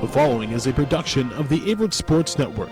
following is a production of the Averett Sports Network.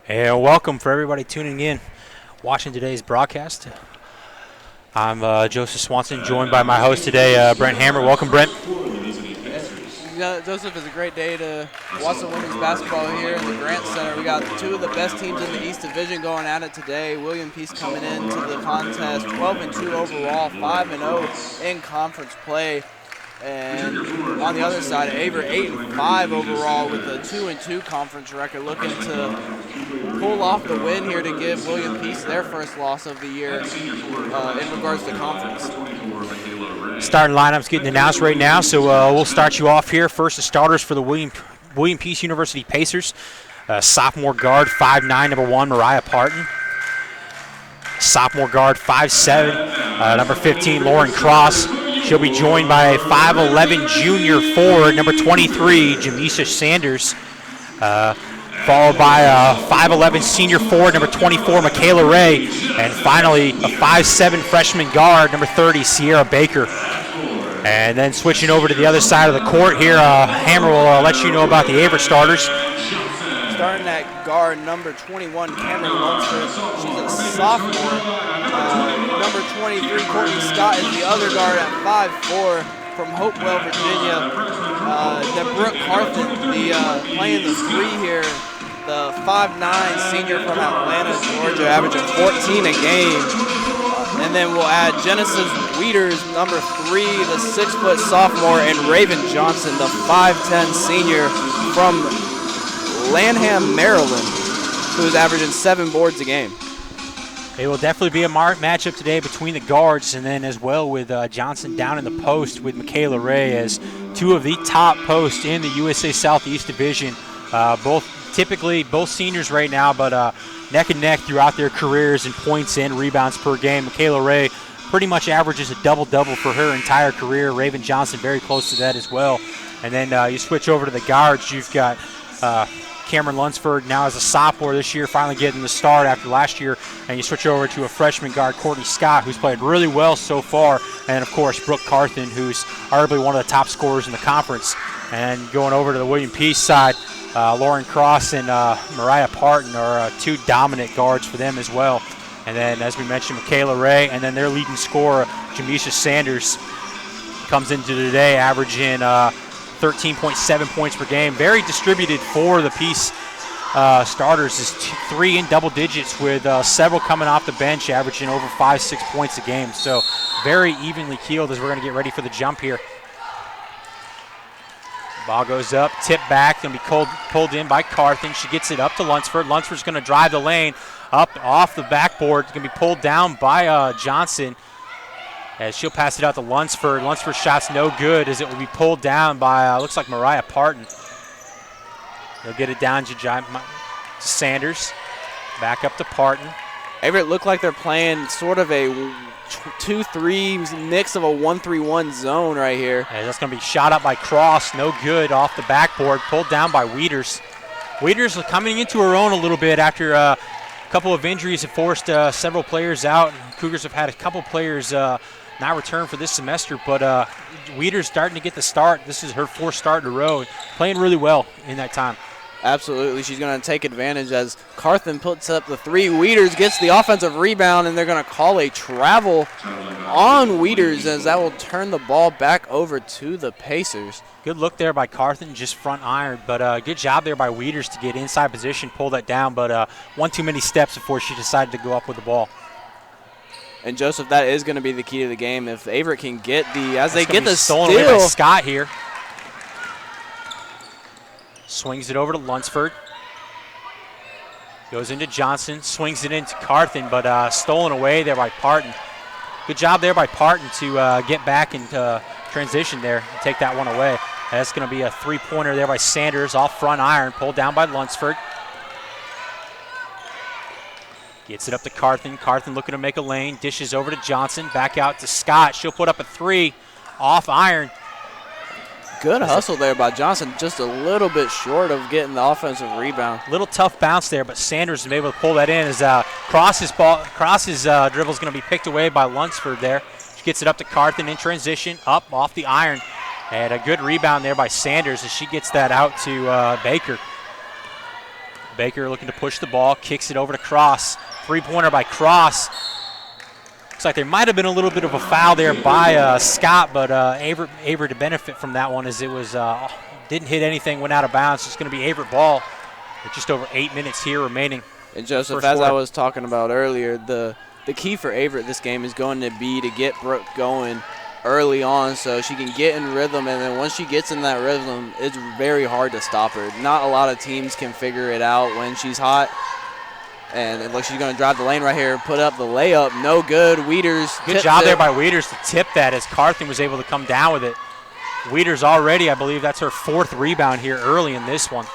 And welcome for everybody tuning in, watching today's broadcast. I'm Joseph Swanson, joined by my host today, Brent Hammer. Welcome, Brent. Joseph, it's a great day to watch the women's basketball here in the Grant Center. We got two of the best teams in the East Division going at it today. William Peace coming into the contest 12-2 overall, 5-0 in conference play. And on the other side, Averett 8-5 overall with a 2-2 conference record, looking to pull off the win here to give William Peace their first loss of the year in regards to conference. Starting lineups getting announced right now, so we'll start you off here. First, the starters for the William Peace University Pacers. Sophomore guard, 5'9", number 1, Mariah Parton. Sophomore guard, 5'7", number 15, Lauren Cross. She'll be joined by a 5'11" junior forward, number 23, Jamesha Sanders, followed by a 5'11" senior forward, number 24, Michaela Ray, and finally a 5'7" freshman guard, number 30, Sierra Baker. And then switching over to the other side of the court here, Hammer will let you know about the Averett starters. Starting at guard, number 21, Cameron Lunsford. She's a sophomore. Number 23, Courtney Scott is the other guard at 5'4", from Hopewell, Virginia. Then Brooke Carthen, playing the 3 here, the 5'9" senior from Atlanta, Georgia, averaging 14 a game. And then we'll add Genesis Wieters, number 3, the 6-foot sophomore, and Raven Johnson, the 5'10" senior from Lanham, Maryland, who is averaging 7 boards a game. It will definitely be a matchup today between the guards, and then as well with Johnson down in the post with Michaela Ray as two of the top posts in the USA Southeast Division. Both seniors right now, but neck and neck throughout their careers in points and rebounds per game. Michaela Ray pretty much averages a double-double for her entire career. Raven Johnson very close to that as well. And then you switch over to the guards. You've got Cameron Lunsford now as a sophomore this year, finally getting the start after last year. And you switch over to a freshman guard, Courtney Scott, who's played really well so far. And, of course, Brooke Carthen, who's arguably one of the top scorers in the conference. And going over to the William Peace side, Lauren Cross and Mariah Parton are two dominant guards for them as well. And then, as we mentioned, Michaela Ray, and then their leading scorer, Jamisha Sanders, comes into today averaging 13.7 points per game. Very distributed for the Peace starters. Is 3 in double digits with several coming off the bench, averaging over 5-6 points a game. So very evenly keeled as we're going to get ready for the jump here. Ball goes up, tip back, going to be pulled in by Carthen. She gets it up to Lunsford. Lunsford's going to drive the lane up off the backboard. It's going to be pulled down by Johnson as she'll pass it out to Lunsford. Lunsford's shot's no good as it will be pulled down by, looks like Mariah Parton. They'll get it down to Sanders. Back up to Parton. Averett looked like they're playing sort of a 2-3 mix of a 1-3-1 zone right here. And that's going to be shot up by Cross. No good off the backboard. Pulled down by Wieters. Wieters coming into her own a little bit after a couple of injuries have forced several players out. Cougars have had a couple players not return for this semester, but Wieters starting to get the start. This is her 4th start in a row. Playing really well in that time. Absolutely. She's going to take advantage as Carthen puts up the 3. Wieters gets the offensive rebound, and they're going to call a travel on Wieters as that will turn the ball back over to the Pacers. Good look there by Carthen, just front iron, but good job there by Wieters to get inside position, pull that down, but one too many steps before she decided to go up with the ball. And Joseph, that is going to be the key to the game. If Averett can get they get the stolen steal. Away by Scott here. Swings it over to Lunsford. Goes into Johnson, swings it into Carthen, but stolen away there by Parton. Good job there by Parton to get back into transition there and take that one away. And that's going to be a 3-pointer there by Sanders off front iron, pulled down by Lunsford. Gets it up to Carthen. Carthen looking to make a lane, dishes over to Johnson, back out to Scott. She'll put up a 3 off iron. Good hustle there by Johnson, just a little bit short of getting the offensive rebound. Little tough bounce there, but Sanders is able to pull that in as Cross's dribble is going to be picked away by Lunsford there. She gets it up to Carthen in transition, up off the iron. And a good rebound there by Sanders as she gets that out to Baker. Baker looking to push the ball, kicks it over to Cross. 3-pointer by Cross. Looks like there might have been a little bit of a foul there by Scott, but Averett to benefit from that one as it was didn't hit anything, went out of bounds. It's going to be Averett ball with just over 8 minutes here remaining. And Joseph, as I was talking about earlier, the key for Averett this game is going to be to get Brooke going early on so she can get in rhythm, and then once she gets in that rhythm, it's very hard to stop her. Not a lot of teams can figure it out when she's hot. And it looks she's going to drive the lane right here, put up the layup, no good. Wieters. Good job there by Wieters to tip that as Carthen was able to come down with it. Wieters already, I believe that's her 4th rebound here early in this one.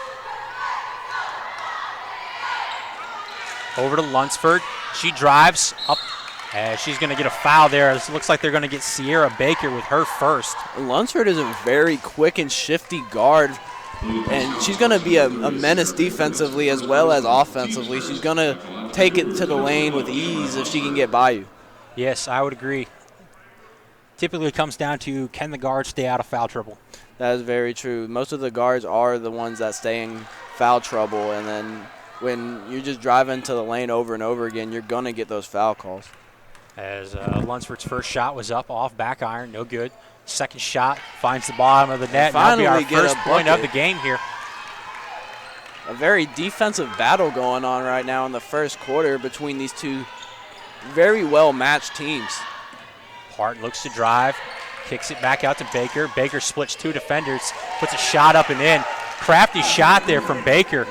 Over to Lunsford. She drives up. She's going to get a foul there. It looks like they're going to get Sierra Baker with her first. Lunsford is a very quick and shifty guard. And she's going to be a menace defensively as well as offensively. She's going to take it to the lane with ease if she can get by you. Yes, I would agree. Typically it comes down to, can the guard stay out of foul trouble? That is very true. Most of the guards are the ones that stay in foul trouble, and then when you're just driving to the lane over and over again, you're going to get those foul calls. As Lunsford's first shot was up off back iron, no good. Second shot finds the bottom of the net. That'll be our first point of the game here. A very defensive battle going on right now in the first quarter between these two very well-matched teams. Hart looks to drive, kicks it back out to Baker. Baker splits 2 defenders, puts a shot up and in. Crafty shot there from Baker.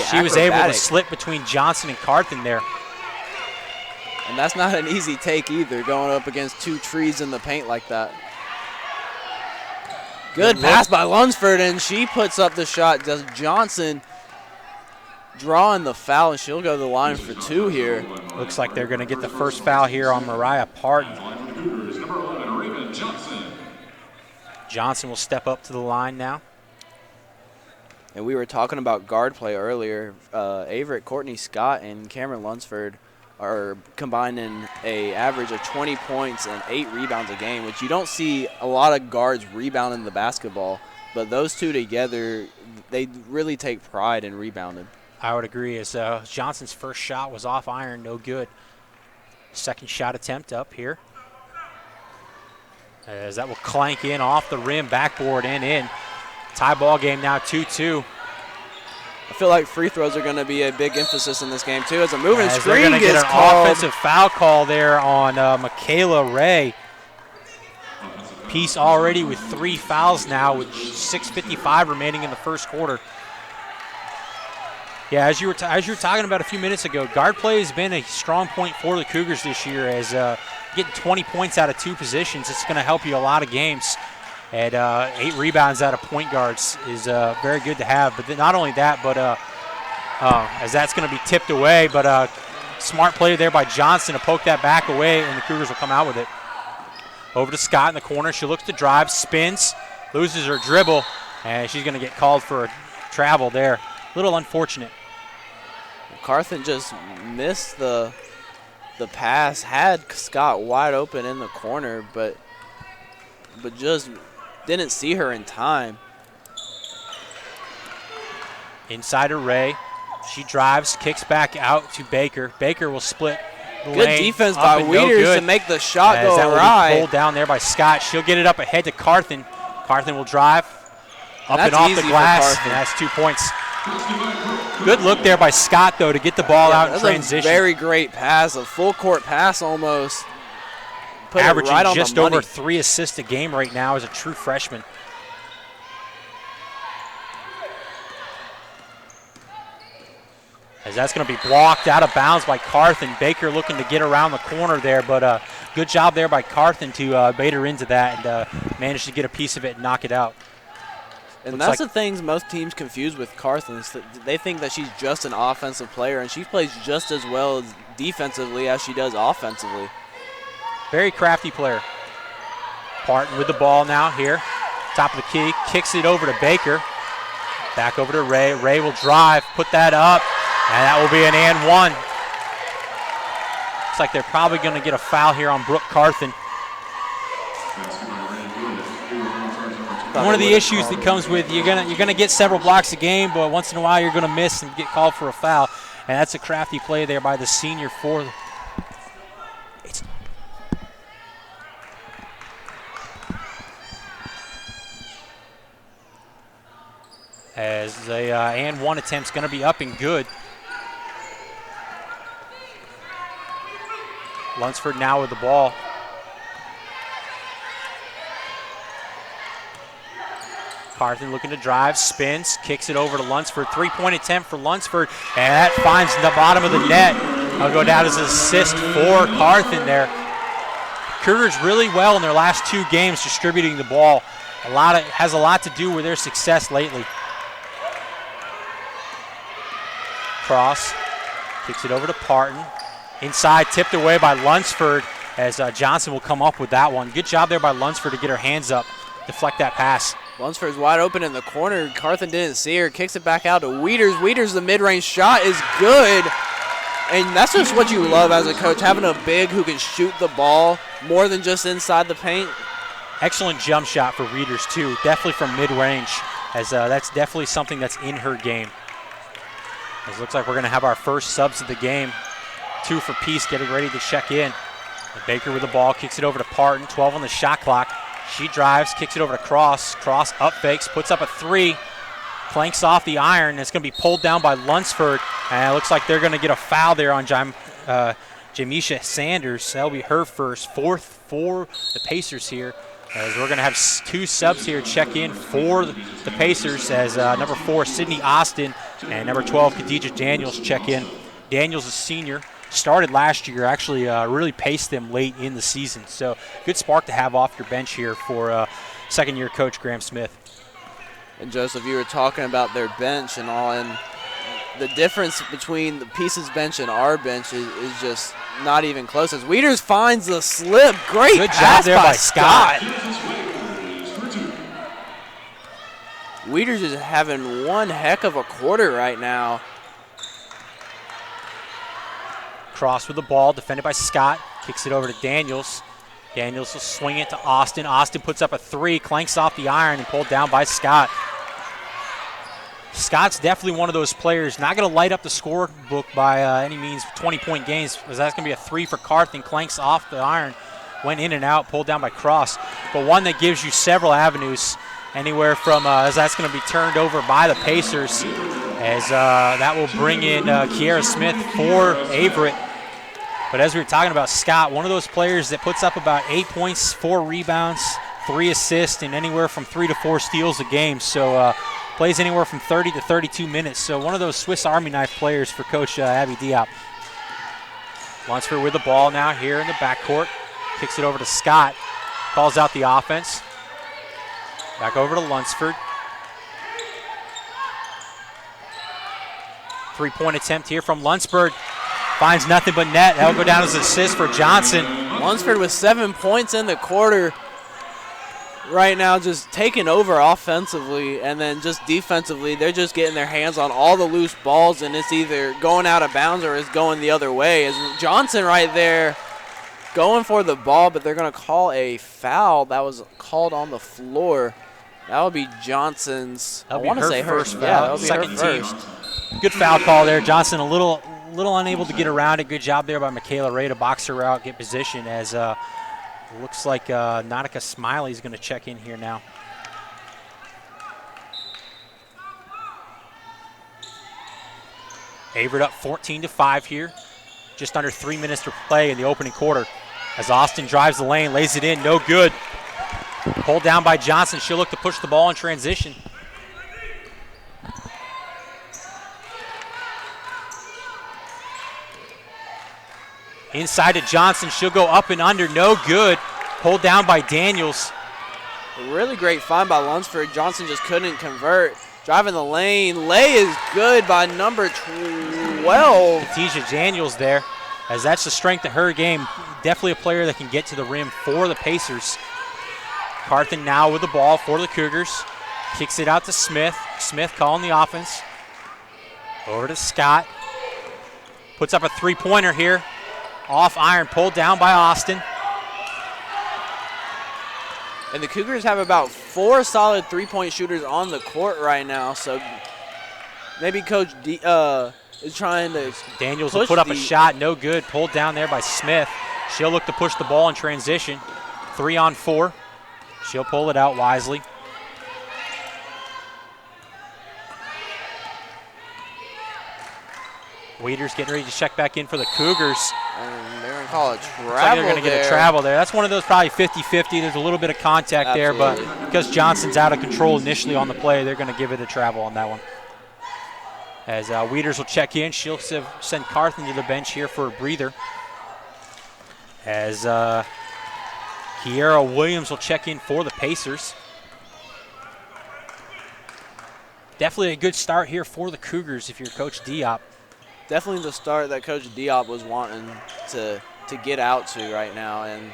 She was able to slip between Johnson and Carthen there. And that's not an easy take either, going up against 2 trees in the paint like that. Good pass by Lunsford, and she puts up the shot. Does Johnson drawing the foul, and she'll go to the line for 2 here. Looks like they're going to get the first foul here on Mariah Parton. Johnson will step up to the line now. And we were talking about guard play earlier. Averett, Courtney Scott, and Cameron Lunsford are combining a average of 20 points and 8 rebounds a game, which you don't see a lot of guards rebounding the basketball. But those two together, they really take pride in rebounding. I would agree. As Johnson's first shot was off iron, no good. Second shot attempt up here. As that will clank in off the rim, backboard and in. Tie ball game now 2-2. I feel like free throws are going to be a big emphasis in this game, too, as a moving screen they're going to get gets an called. Offensive foul call there on Michaela Ray. Peace already with 3 fouls now with 6:55 remaining in the first quarter. Yeah, as you were talking about a few minutes ago, guard play has been a strong point for the Cougars this year. As getting 20 points out of 2 positions, it's going to help you a lot of games. And 8 rebounds out of point guards is very good to have. But not only that, but as that's going to be tipped away, but smart play there by Johnson to poke that back away, and the Cougars will come out with it. Over to Scott in the corner. She looks to drive, spins, loses her dribble, and she's going to get called for a travel there. A little unfortunate. Carthen just missed the pass, had Scott wide open in the corner, but just didn't see her in time. Inside of Ray. She drives, kicks back out to Baker. Baker will split the Good lane. defense by Wieters to make the shot As go that will right. be pulled down there by Scott. She'll get it up ahead to Carthen. Carthen will drive up and off the glass. And that's 2 points. Good look there by Scott, though, to get the ball out in transition. A very great pass, a full court pass almost. Put Averaging it right on just the money. over 3 assists a game right now as a true freshman. As that's going to be blocked out of bounds by Carthen. Baker looking to get around the corner there, but good job there by Carthen to bait her into that and manage to get a piece of it and knock it out. And Looks that's like the things most teams confuse with Carthen. Is that they think that she's just an offensive player, and she plays just as well defensively as she does offensively. Very crafty player. Parton with the ball now here. Top of the key. Kicks it over to Baker. Back over to Ray. Ray will drive. Put that up. And that will be an and one. Looks like they're probably going to get a foul here on Brooke Carthen. One of the issues that comes with you're gonna get several blocks a game, but once in a while you're gonna miss and get called for a foul. And that's a crafty play there by the senior for. As the and one attempt's going to be up and good. Lunsford now with the ball. Carthen looking to drive, spins, kicks it over to Lunsford. 3-point attempt for Lunsford, and that finds the bottom of the net. I'll go down as an assist for Carthen there. Cougars really well in their last 2 games distributing the ball. Has a lot to do with their success lately. Cross, kicks it over to Parton. Inside, tipped away by Lunsford as Johnson will come up with that one. Good job there by Lunsford to get her hands up, deflect that pass. Lunsford's wide open in the corner. Carthen didn't see her, kicks it back out to Wieters. Wieters, the mid-range shot is good. And that's just what you love as a coach, having a big who can shoot the ball more than just inside the paint. Excellent jump shot for Wieters, too. Definitely from mid-range, as that's definitely something that's in her game. As it looks like we're going to have our first subs of the game. 2 for Peace, getting ready to check in. And Baker with the ball, kicks it over to Parton. 12 on the shot clock. She drives, kicks it over to Cross. Cross up fakes, puts up a 3. Clanks off the iron. It's going to be pulled down by Lunsford. And it looks like they're going to get a foul there on Jamisha Sanders. That'll be her first. 4th for the Pacers here. As we're going to have 2 subs here check in for the Pacers as number 4, Sydney Austin, and number 12, Khadijah Daniels check in. Daniels, a senior, started last year, actually really paced them late in the season. So good spark to have off your bench here for second-year coach Graham Smith. And Joseph, you were talking about their bench and all, and the difference between the Pieces bench and our bench is just not even close. As Wieters finds the slip, great good pass job there by Scott. Weeders is having one heck of a quarter right now. Cross with the ball, defended by Scott. Kicks it over to Daniels. Daniels will swing it to Austin. Austin puts up a three, clanks off the iron, and pulled down by Scott. Scott's definitely one of those players, not going to light up the scorebook by any means, 20-point games, because that's going to be a three for Carthen, clanks off the iron, went in and out, pulled down by Cross. But one that gives you several avenues, anywhere from, as that's going to be turned over by the Pacers, as that will bring in Kiera Smith for Averett. But as we were talking about Scott, one of those players that puts up about 8 points, 4 rebounds, 3 assists, and anywhere from 3 to 4 steals a game. So plays anywhere from 30 to 32 minutes. So one of those Swiss Army knife players for Coach Abby Diop. Lunsford with the ball now here in the backcourt. Kicks it over to Scott. Calls out the offense. Back over to Lunsford. 3-point attempt here from Lunsford. Finds nothing but net. That'll go down as an assist for Johnson. Lunsford with 7 points in the quarter right now, just taking over offensively, and then just defensively, they're just getting their hands on all the loose balls, and it's either going out of bounds or it's going the other way. As Johnson right there going for the ball, but they're going to call a foul that was called on the floor. That would be Johnson's. That'll I want to say her first foul. Yeah, that'll be second her team. first. Good foul call there. Johnson a little unable to get around it. Good job there by Michaela Ray to box her out, get position, as looks like Nautica Smiley is going to check in here now. Averett up 14-5 here. Just under 3 minutes to play in the opening quarter. As Austin drives the lane, lays it in, no good. Pulled down by Johnson. She'll look to push the ball in transition. Inside to Johnson. She'll go up and under, no good. Pulled down by Daniels. A really great find by Lunsford. Johnson just couldn't convert. Driving the lane. Lay is good by number 12. Tisha Daniels there, as that's the strength of her game. Definitely a player that can get to the rim for the Pacers. Carthen now with the ball for the Cougars. Kicks it out to Smith. Smith calling the offense. Over to Scott. Puts up a three-pointer here. Off iron, pulled down by Austin. And the Cougars have about 4 solid three-point shooters on the court right now, so maybe Coach is trying to Daniels will put up a shot, no good. Pulled down there by Smith. She'll look to push the ball in transition. 3-on-4. She'll pull it out wisely. Weeders getting ready to check back in for the Cougars. And they're going to call a travel. Like they're going to get a travel there. That's one of those probably 50-50. There's a little bit of contact there, but because Johnson's out of control initially on the play, they're going to give it a travel on that one. As Weeders will check in, she'll send Carthen to the bench here for a breather. As Kiera Williams will check in for the Pacers. Definitely a good start here for the Cougars if you're Coach Diop. Definitely the start that Coach Diop was wanting to get out to right now, and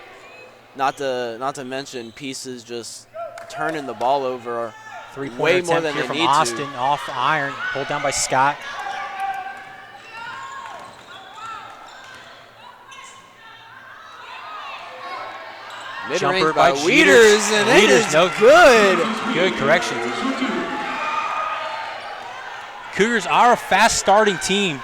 not to mention pieces just turning the ball over way more than here they from need Austin, to. off iron, pulled down by Scott. Mid-range by Weeders, and it is good. Good correction. Cougars are a fast-starting team.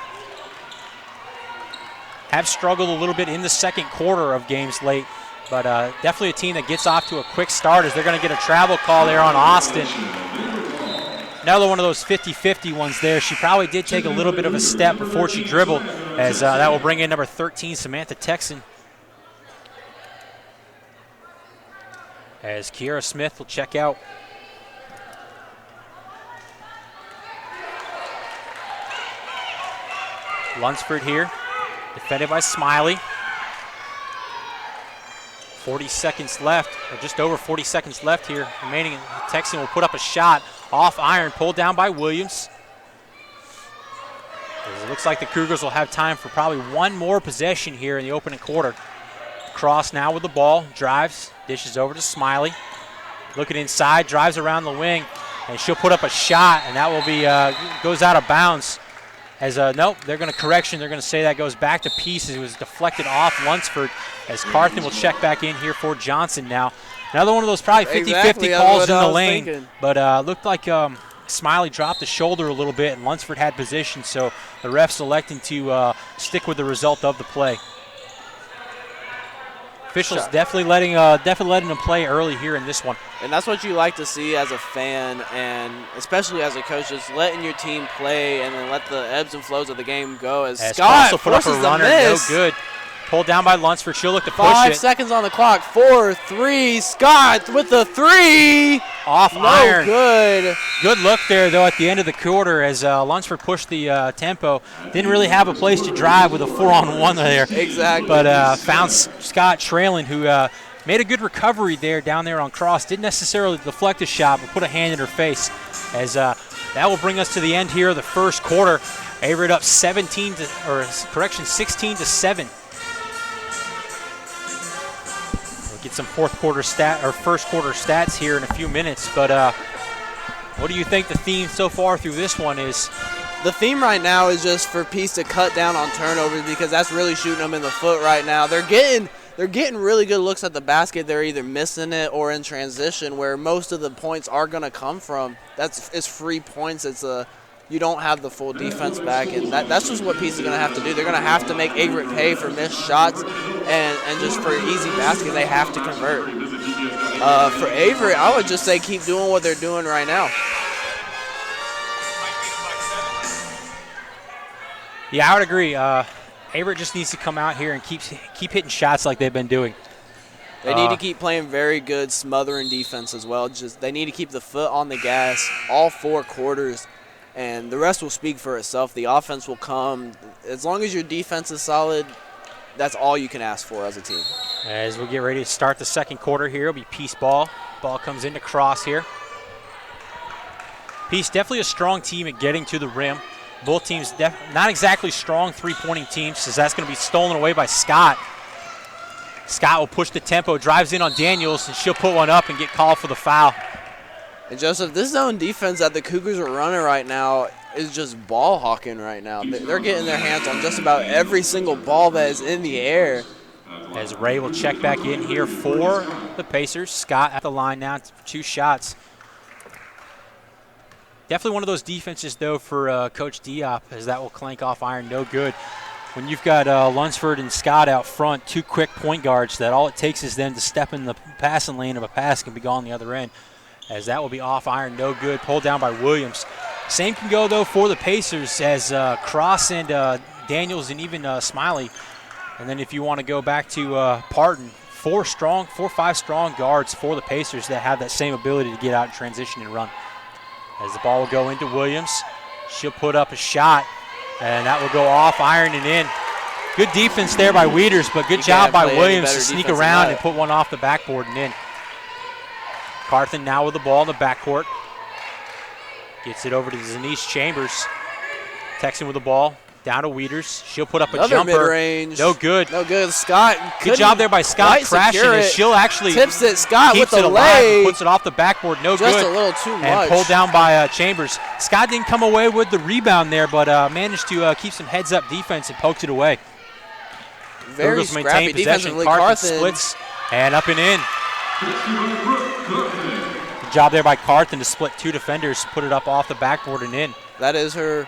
Have struggled a little bit in the second quarter of games late, but definitely a team that gets off to a quick start as they're going to get a travel call there on Austin. Another one of those 50-50 ones there. She probably did take a little bit of a step before she dribbled, as that will bring in number 13, Samantha Texan. As Kiera Smith will check out. Lunsford here. Defended by Smiley. 40 seconds left, or just over 40 seconds left here remaining. Texan will put up a shot off iron, pulled down by Williams. It looks like the Cougars will have time for probably one more possession here in the opening quarter. Cross now with the ball, drives, dishes over to Smiley. Looking inside, drives around the wing, and she'll put up a shot, and that will be goes out of bounds. As nope, they're going to correction. They're going to say that goes back to pieces. It was deflected off Lunsford as Carthen will check back in here for Johnson now. Another one of those probably 50-50 calls in the lane, thinking. But looked like Smiley dropped the shoulder a little bit, and Lunsford had position, so the refs electing to stick with the result of the play. Officials definitely letting them play early here in this one. And that's what you like to see as a fan, and especially as a coach, just letting your team play and then let the ebbs and flows of the game go. As Scott also put up a runner, no good. Pulled down by Lunsford. She'll look to push it. 5 seconds on the clock. 4, 3. Scott with the 3. Off iron. Good. Good look there, though, at the end of the quarter as Lunsford pushed the tempo. Didn't really have a place to drive with a 4-on-1 there. Exactly. But found Scott trailing, who made a good recovery there down there on cross. Didn't necessarily deflect a shot, but put a hand in her face. As that will bring us to the end here of the first quarter. Averett up 16-7. Get some first quarter stats here in a few minutes, but what do you think the theme so far through this one is? The theme right now is just for Peace to cut down on turnovers, because that's really shooting them in the foot right now. They're getting really good looks at the basket. They're either missing it or in transition, where most of the points are going to come from. It's free points. You don't have the full defense back, and that's just what Peace is going to have to do. They're going to have to make Averett pay for missed shots, and just for easy baskets, they have to convert. For Averett, I would just say keep doing what they're doing right now. Yeah, I would agree. Averett just needs to come out here and keep hitting shots like they've been doing. They need to keep playing very good smothering defense as well. They need to keep the foot on the gas all 4 quarters. And the rest will speak for itself. The offense will come. As long as your defense is solid, that's all you can ask for as a team. As we get ready to start the second quarter here, it'll be Peace ball. Ball comes into cross here. Peace definitely a strong team at getting to the rim. Both teams not exactly strong three-pointing teams, so that's going to be stolen away by Scott. Scott will push the tempo, drives in on Daniels, and she'll put one up and get called for the foul. And Joseph, this zone defense that the Cougars are running right now is just ball hawking right now. They're getting their hands on just about every single ball that is in the air. As Ray will check back in here for the Pacers. Scott at the line now for 2 shots. Definitely one of those defenses, though, for Coach Diop, as that will clank off iron, no good. When you've got Lunsford and Scott out front, 2 quick point guards, that all it takes is them to step in the passing lane of a pass and be gone the other end. As that will be off iron, no good, pulled down by Williams. Same can go, though, for the Pacers as Cross and Daniels and even Smiley. And then if you want to go back to Parton, 4 or 5 strong guards for the Pacers that have that same ability to get out in transition and run. As the ball will go into Williams, she'll put up a shot, and that will go off iron and in. Good defense there by Wieters, but good job by Williams to sneak around and put one off the backboard and in. Carthen now with the ball in the backcourt. Gets it over to Zanice Chambers. Texan with the ball. Down to Wieters. She'll put up a jumper. Mid-range. No good. No good. Scott. Good job there by Scott crashing it. She'll actually tips it. Scott keeps with the it alive leg. and puts it off the backboard. No Just good. a little too much. And pulled down by Chambers. Scott didn't come away with the rebound there, but managed to keep some heads-up defense and poked it away. Very scrappy defensively. Carthen splits and up and in. Good job there by Carthen to split 2 defenders, put it up off the backboard and in. That is her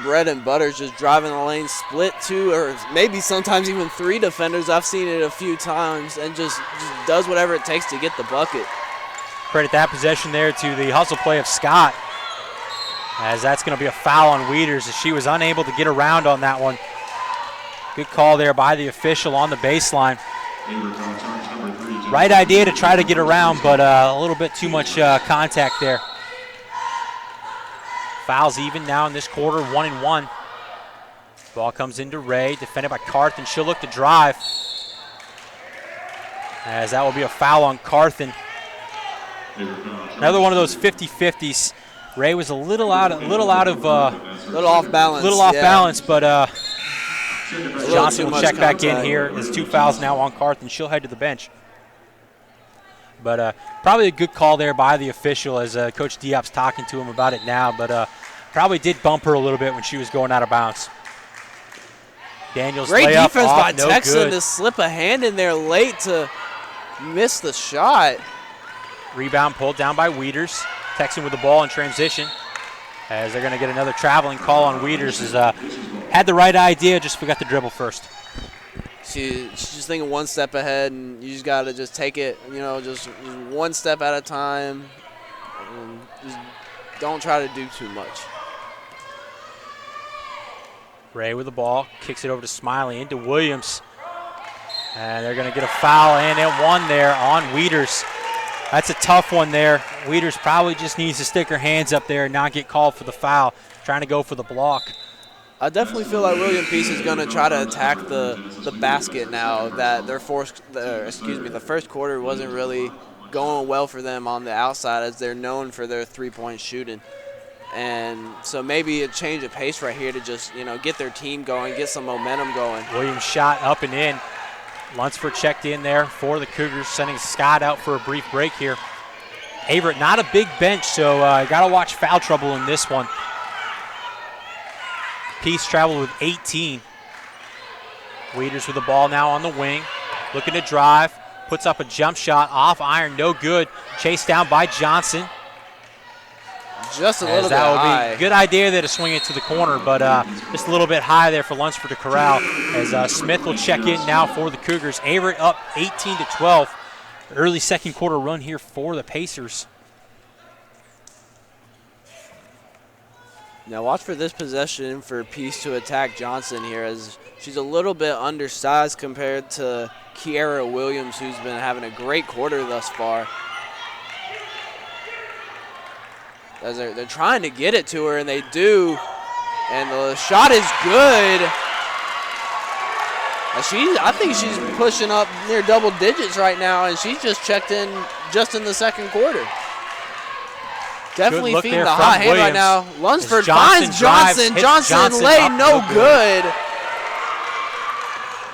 bread and butter, just driving the lane, split 2 or maybe sometimes even 3 defenders. I've seen it a few times, and just does whatever it takes to get the bucket. Credit that possession there to the hustle play of Scott, as that's going to be a foul on Wieters as she was unable to get around on that one. Good call there by the official on the baseline. Right idea to try to get around, but a little bit too much contact there. Fouls even now in this quarter, 1-1. Ball comes into Ray, defended by Carthen. She'll look to drive, as that will be a foul on Carthen. Another one of those 50-50s. Ray was a little off balance, but Johnson will check back in here. There's 2 fouls now on Carthen. She'll head to the bench. But probably a good call there by the official as Coach Diop's talking to him about it now. But probably did bump her a little bit when she was going out of bounds. Daniels Great layup defense off, by no Texan good. to slip a hand in there late to miss the shot. Rebound pulled down by Wieters. Texan with the ball in transition as they're going to get another traveling call on Wieters. Had the right idea, just forgot to dribble first. She's just thinking one step ahead, and you just got to just take it, just one step at a time. And just don't try to do too much. Ray with the ball, kicks it over to Smiley, into Williams. And they're going to get a foul and one there on Wieters. That's a tough one there. Wieters probably just needs to stick her hands up there and not get called for the foul, trying to go for the block. I definitely feel like William Peace is going to try to attack the basket now that the first quarter wasn't really going well for them on the outside, as they're known for their three-point shooting. And so maybe a change of pace right here to just, get their team going, get some momentum going. Williams shot up and in. Lunsford checked in there for the Cougars, sending Scott out for a brief break here. Averett, not a big bench, so got to watch foul trouble in this one. Peace traveled with 18. Wieters with the ball now on the wing, looking to drive, puts up a jump shot off iron, no good. Chased down by Johnson. Just a little bit that high. Would be a good idea there to swing it to the corner, but just a little bit high there for Lunsford to corral as Smith will check in now for the Cougars. Averett up 18-12. Early second quarter run here for the Pacers. Now watch for this possession for Peace to attack Johnson here, as she's a little bit undersized compared to Kiara Williams, who's been having a great quarter thus far. As they're trying to get it to her, and they do. And the shot is good. I think she's pushing up near double digits right now, and she's just checked in just in the second quarter. Definitely feeding the hot hand right now. Lunsford finds Johnson. Johnson late, no good.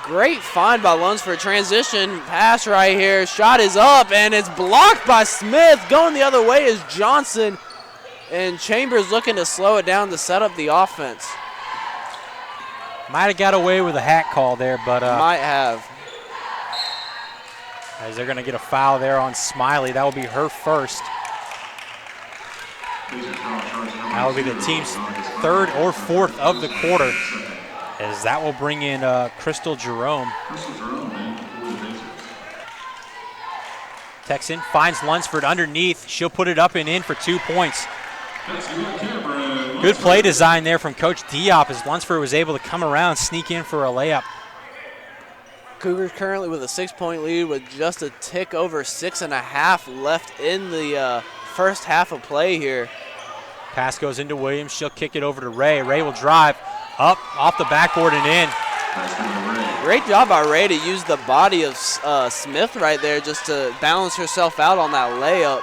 Great find by Lunsford. Transition pass right here. Shot is up, and it's blocked by Smith. Going the other way is Johnson. And Chambers looking to slow it down to set up the offense. Might have got away with a hat call there, but might have. As they're going to get a foul there on Smiley. That will be her first. That will be the team's third or fourth of the quarter, as that will bring in Crystal Jerome. Texan finds Lunsford underneath. She'll put it up and in for 2 points. Good play design there from Coach Diop as Lunsford was able to come around, sneak in for a layup. Cougars currently with a 6-point lead with just a tick over 6.5 left in the first half of play here. Pass goes into Williams. She'll kick it over to Ray. Ray will drive up off the backboard and in. Great job by Ray to use the body of Smith right there just to balance herself out on that layup.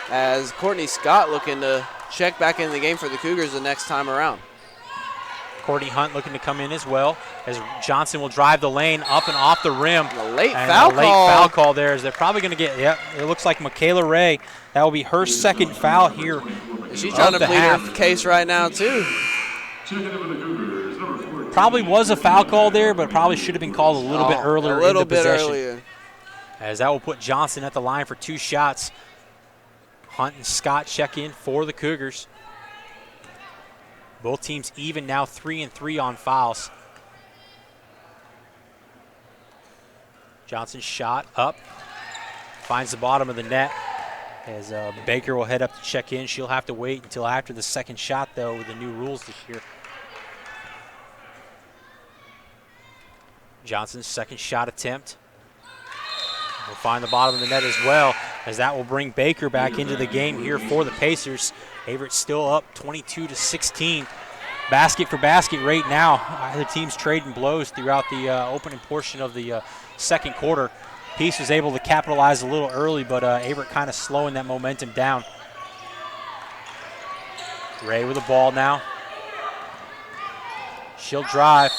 As Courtney Scott looking to check back in the game for the Cougars the next time around. Courtney Hunt looking to come in as well, as Johnson will drive the lane up and off the rim. A late foul call there, as they're probably going to get, it looks like Michaela Ray. That will be her second foul here. She's trying to plead her case right now, too. Probably was a foul call there, but probably should have been called a little bit earlier in the possession. Earlier. As that will put Johnson at the line for 2 shots. Hunt and Scott check in for the Cougars. Both teams even now, 3-3 on fouls. Johnson's shot up, finds the bottom of the net as Baker will head up to check in. She'll have to wait until after the second shot, though, with the new rules this year. Johnson's second shot attempt will find the bottom of the net as well, as that will bring Baker back into the game here for the Pacers. Averett still up 22-16. Basket for basket right now. Either team's trading blows throughout the opening portion of the second quarter. Peace was able to capitalize a little early, but Averett kind of slowing that momentum down. Ray with the ball now. She'll drive.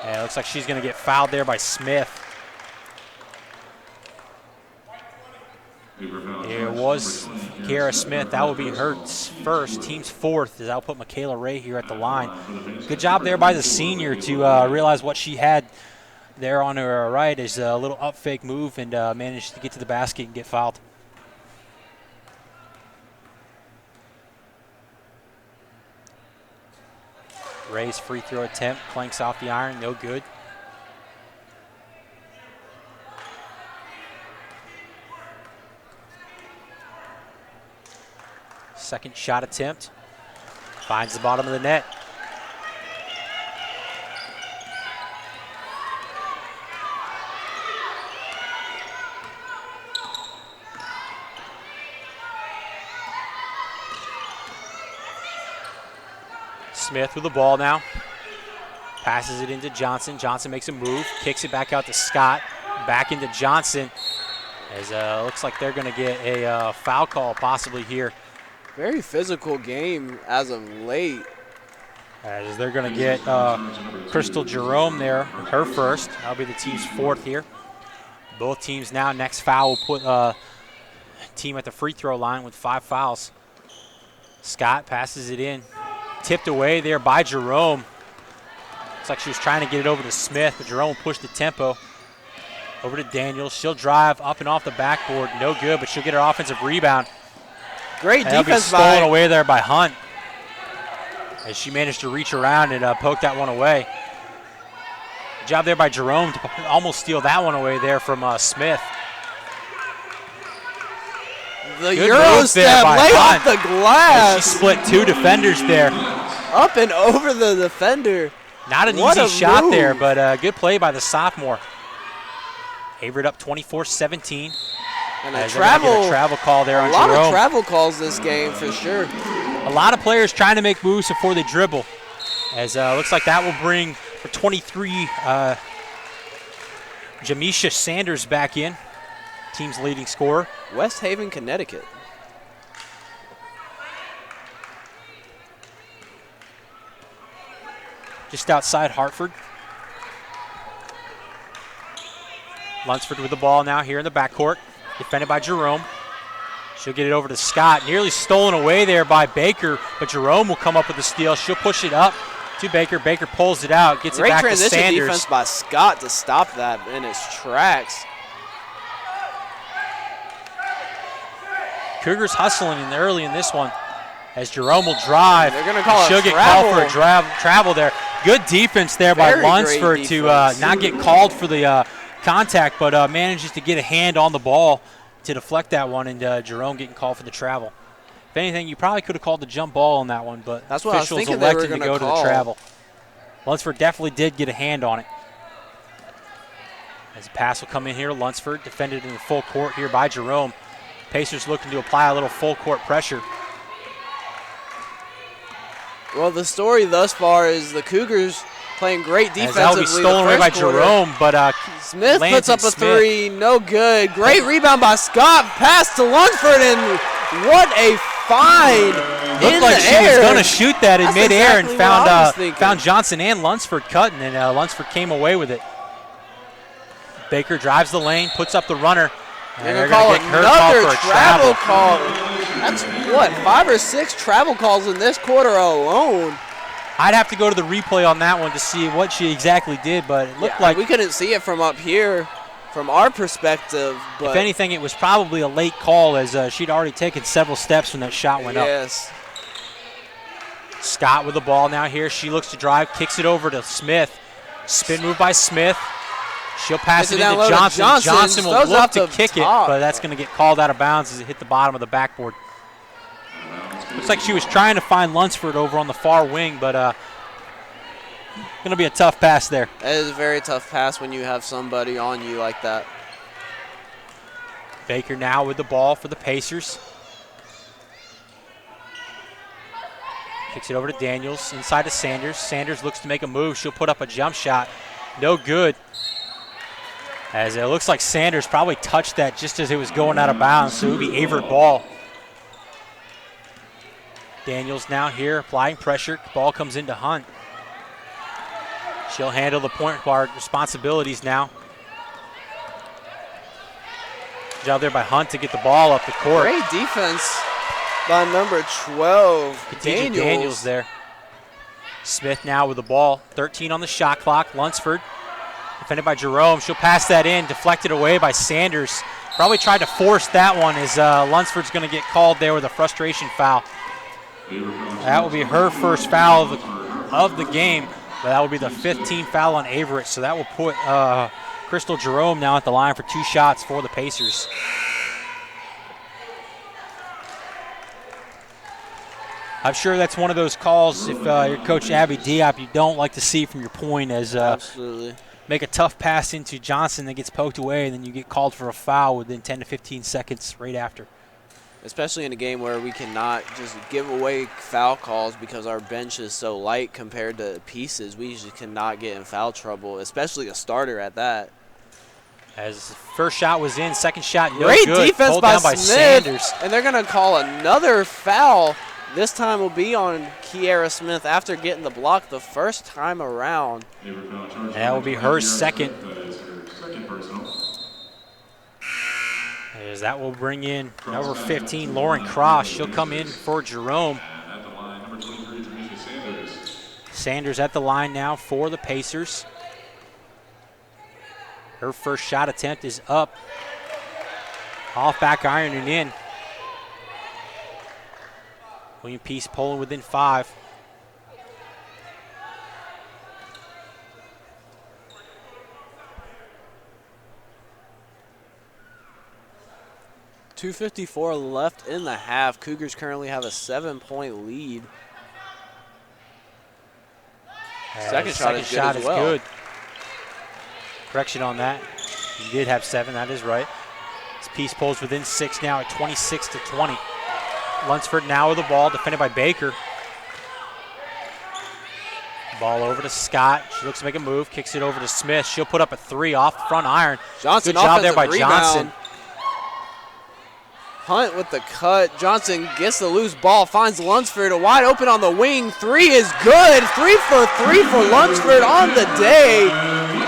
And it looks like she's going to get fouled there by Smith. was Kiara Smith. That will be her first, team's fourth, as I'll put Michaela Ray here at the line. Good job there by the senior to realize what she had there on her right is a little up fake move and managed to get to the basket and get fouled. Ray's free throw attempt, clanks off the iron, no good. Second shot attempt, finds the bottom of the net. Smith with the ball now. Passes it into Johnson. Johnson makes a move, kicks it back out to Scott. Back into Johnson. As looks like they're going to get a foul call possibly here. Very physical game as of late. As they're going to get Crystal Jerome there, her first. That'll be the team's fourth here. Both teams now, next foul will put team at the free throw line with 5 fouls. Scott passes it in. Tipped away there by Jerome. Looks like she was trying to get it over to Smith, but Jerome pushed the tempo. Over to Daniels. She'll drive up and off the backboard. No good, but she'll get her offensive rebound. Great defense stolen away there by Hunt, as she managed to reach around and poke that one away. Good job there by Jerome to almost steal that one away there from Smith. The Euro step lay off the glass. She split 2 defenders there. Up and over the defender. Not an easy shot there, but good play by the sophomore. Averett up 24-17. And a travel call there on Jerome. A lot Jerome. of travel calls this game for sure. A lot of players trying to make moves before they dribble. As looks like that will bring for 23 Jamisha Sanders back in, team's leading scorer. West Haven, Connecticut. Just outside Hartford. Lunsford with the ball now here in the backcourt. Defended by Jerome. She'll get it over to Scott. Nearly stolen away there by Baker, but Jerome will come up with the steal. She'll push it up to Baker. Baker pulls it out, gets it back to Sanders. Great transition defense by Scott to stop that in its tracks. Cougars hustling early in this one as Jerome will drive. They're going to call it She'll get called for a travel there. Good defense there by Lunsford to not get called for the contact, but manages to get a hand on the ball to deflect that one, and Jerome getting called for the travel. If anything, you probably could have called the jump ball on that one, but that's what officials elected to go to the travel. Lunsford definitely did get a hand on it. As a pass will come in here, Lunsford defended in the full court here by Jerome. Pacers looking to apply a little full court pressure. Well, the story thus far is the Cougars playing great defensively. That'll be stolen away by Jerome, but Smith puts up a three, no good. Great rebound by Scott, pass to Lunsford, and what a find Looked like she was going to shoot that in midair and found Johnson and Lunsford cutting, and Lunsford came away with it. Baker drives the lane, puts up the runner. They're going to call another travel call. That's what, 5 or 6 travel calls in this quarter alone. I'd have to go to the replay on that one to see what she exactly did, but it looked like we couldn't see it from up here, from our perspective. But if anything, it was probably a late call as she'd already taken several steps when that shot went up. Yes. Scott with the ball now here. She looks to drive, kicks it over to Smith. Spin move by Smith. She'll pass it into Johnson. Johnson will look to kick it, but that's going to get called out of bounds as it hit the bottom of the backboard. Looks like she was trying to find Lunsford over on the far wing, but going to be a tough pass there. It is a very tough pass when you have somebody on you like that. Baker now with the ball for the Pacers. Kicks it over to Daniels, inside to Sanders. Sanders looks to make a move. She'll put up a jump shot. No good. As it looks like Sanders probably touched that just as it was going out of bounds, so it would be Averett ball. Daniels now here applying pressure. Ball comes into Hunt. She'll handle the point guard responsibilities now. Good job there by Hunt to get the ball up the court. Great defense by number 12, Daniels there. Smith now with the ball. 13 on the shot clock. Lunsford defended by Jerome. She'll pass that in, deflected away by Sanders. Probably tried to force that one as Lunsford's going to get called there with a frustration foul. That will be her first foul of the game, but that will be the 15th foul on Averett. So that will put Crystal Jerome now at the line for 2 shots for the Pacers. I'm sure that's one of those calls, if you're Coach Abby Diop, you don't like to see from your point, as absolutely make a tough pass into Johnson that gets poked away, and then you get called for a foul within 10 to 15 seconds right after. Especially in a game where we cannot just give away foul calls because our bench is so light compared to pieces. We usually cannot get in foul trouble, especially a starter at that. As first shot was in, second shot no Great good. defense Pulled by down by Smith, Sanders. and they're going to call another foul. This time will be on Kiera Smith after getting the block the first time around. That will be her second. As that will bring in number 15, Lauren Cross. She'll come in for Jerome. Sanders at the line now for the Pacers. Her first shot attempt is up. Off back iron and in. William Peace pulling within 5. .254 left in the half. Cougars currently have a 7-point lead. Second shot is good as well. Correction on that. You did have 7, that is right. This Peace pulls within 6 now at 26-20. Lunsford now with the ball, defended by Baker. Ball over to Scott. She looks to make a move, kicks it over to Smith. She'll put up a 3 off the front iron. Johnson, good job there by rebound. Johnson. Hunt with the cut. Johnson gets the loose ball, finds Lunsford, a wide open on the wing. 3 is good. 3 for 3 for Lunsford on the day.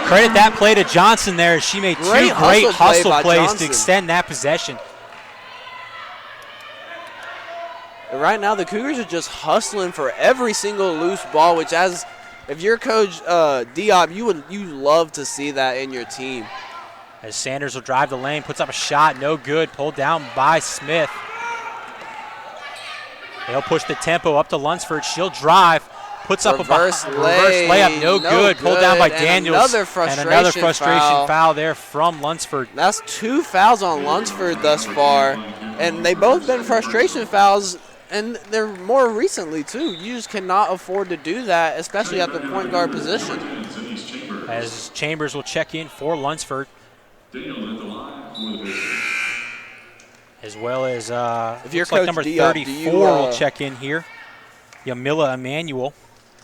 Credit that play to Johnson there. She made 2 great hustle plays Johnson to extend that possession. Right now, the Cougars are just hustling for every single loose ball, which, as if you're Coach Diop, you love to see that in your team. As Sanders will drive the lane, puts up a shot, no good, pulled down by Smith. They'll push the tempo up to Lunsford. She'll drive, puts up reverse a reverse layup, no good, pulled down by Daniels. Another frustration foul there from Lunsford. That's 2 fouls on Lunsford thus far, and they both been frustration fouls. And they're more recently, too. You just cannot afford to do that, especially at the point guard position. As Chambers will check in for Lunsford. As well as if you're like Coach number Diop, 34 will check in here. Yamila Emanuel.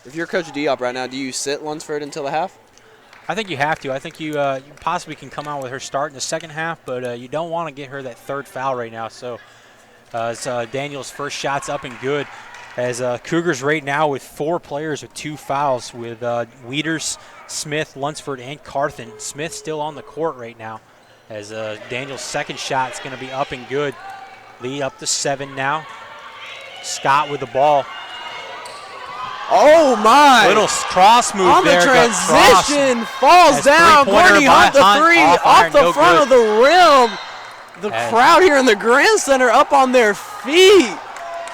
If you're Coach Diop right now, do you sit Lunsford until the half? I think you have to. I think you possibly can come out with her start in the second half, but you don't want to get her that 3rd foul right now. So it's Daniel's first shot's up and good. As Cougars right now with 4 players with 2 fouls with Wieters, Smith, Lunsford, and Carthen. Smith still on the court right now as Daniel's second shot is going to be up and good. Lead up to 7 now. Scott with the ball. Oh, my. Little cross move on there. On the transition, falls down. Courtney Hunt, the 3 off the front of the rim. The crowd here in the Grand Center up on their feet.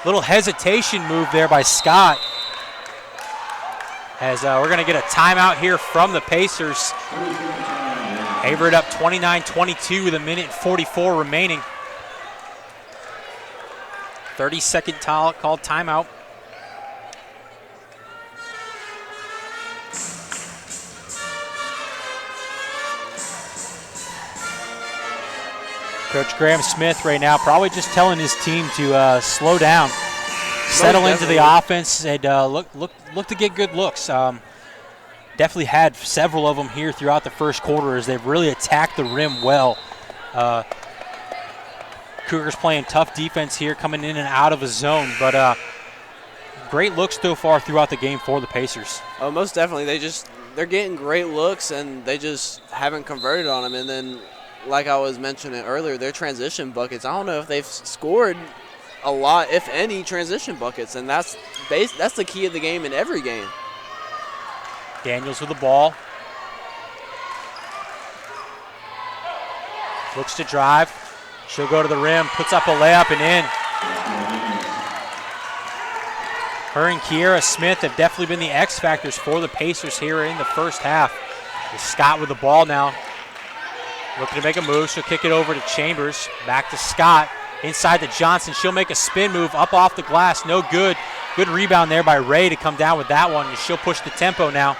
Little hesitation move there by Scott. As we're going to get a timeout here from the Pacers. Averett up 29-22 with 1:44 remaining. 30-second called timeout. Coach Graham Smith right now probably just telling his team to slow down, settle into the offense, and look to get good looks. Definitely had several of them here throughout the first quarter as they've really attacked the rim well. Cougars playing tough defense here, coming in and out of a zone, but great looks so far throughout the game for the Pacers. Oh, most definitely. They're getting great looks, and they just haven't converted on them. And then like I was mentioning earlier, their transition buckets, I don't know if they've scored a lot, if any, transition buckets, and that's the key of the game in every game. Daniels with the ball. Looks to drive. She'll go to the rim, puts up a layup and in. Her and Kiera Smith have definitely been the X factors for the Pacers here in the first half. Scott with the ball now. Looking to make a move. She'll kick it over to Chambers. Back to Scott. Inside to Johnson. She'll make a spin move up off the glass. No good. Good rebound there by Ray to come down with that one. And she'll push the tempo now.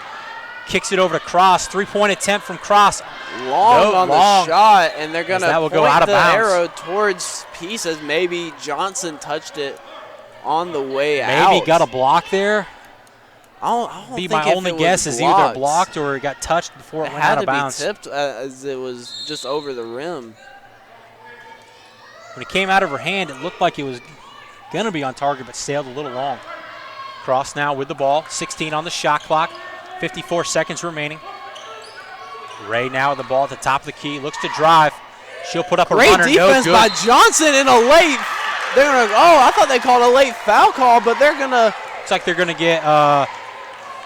Kicks it over to Cross. 3-point attempt from Cross. Long the shot, and they're going to point go out of the bounds. Arrow towards Pieces. Maybe Johnson touched it on the way out. Maybe got a block there. I don't Be think my only guess is either blocked or it got touched before it went out of bounds. It had to be tipped as it was just over the rim. When it came out of her hand, it looked like it was going to be on target, but sailed a little long. Cross now with the ball. 16 on the shot clock. 54 seconds remaining. Ray now with the ball at the top of the key. Looks to drive. She'll put up a runner. Great defense no good. by Johnson in a late. They're going to. Oh, I thought they called a late foul call, but they're going to. Looks like they're going to get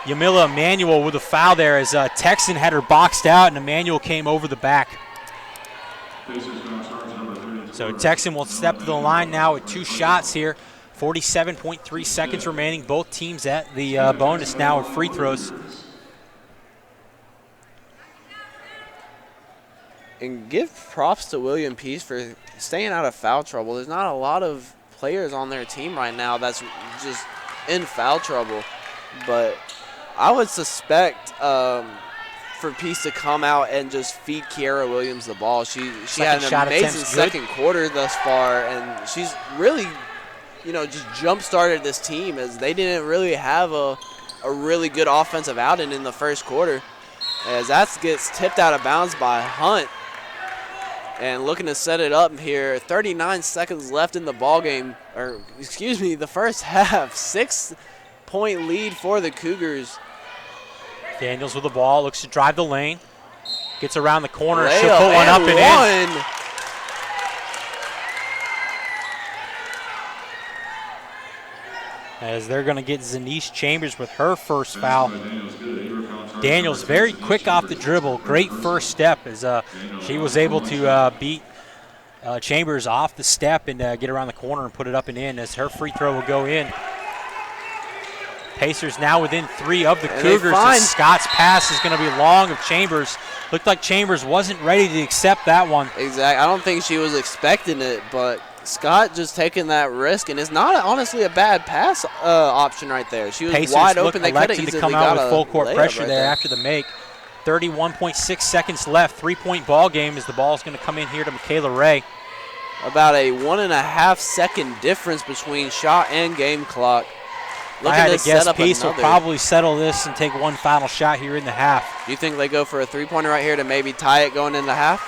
Yamila Emanuel with a foul there as Texan had her boxed out and Emanuel came over the back. So Texan will step to the line now with 2 shots here. 47.3 seconds remaining. Both teams at the bonus now with free throws. And give props to William Peace for staying out of foul trouble. There's not a lot of players on their team right now that's just in foul trouble. But I would suspect for Peace to come out and just feed Kiera Williams the ball. She had an amazing second quarter thus far, and she's really, just jump-started this team as they didn't really have a really good offensive outing in the first quarter. As that gets tipped out of bounds by Hunt. And looking to set it up here, 39 seconds left in the ballgame, the first half. 6-point lead for the Cougars. Daniels with the ball, looks to drive the lane. Gets around the corner, Layup she'll put one up and in. As they're going to get Zanice Chambers with her first foul. Daniels very quick off the dribble. Great first step as she was able to beat Chambers off the step and get around the corner and put it up and in as her free throw will go in. Pacers now within 3 of the Cougars. Scott's pass is going to be long of Chambers. Looked like Chambers wasn't ready to accept that one. Exactly. I don't think she was expecting it, but Scott just taking that risk, and it's not honestly a bad pass option right there. She was Pacers wide open. They could have elected easily to come got out with full court pressure right there after the make. 31.6 seconds left. 3-point ball game as the ball is going to come in here to Michaela Ray. About a 1.5 second difference between shot and game clock. I had to guess Peace will probably settle this and take one final shot here in the half. Do you think they go for a 3-pointer right here to maybe tie it going into half?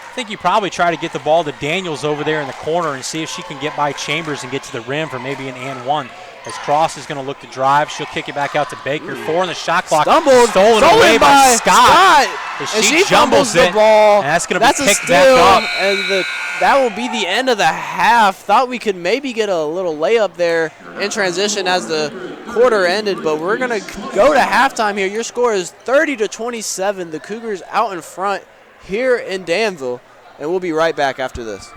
I think you probably try to get the ball to Daniels over there in the corner and see if she can get by Chambers and get to the rim for maybe an and one. As Cross is going to look to drive, she'll kick it back out to Baker. 4 on the shot clock. Stolen away by Scott. And she jumbles the ball. And that's going to be kicked back up. And that will be the end of the half. Thought we could maybe get a little layup there in transition as the quarter ended, but we're going to go to halftime here. Your score is 30-27. The Cougars out in front here in Danville, and we'll be right back after this.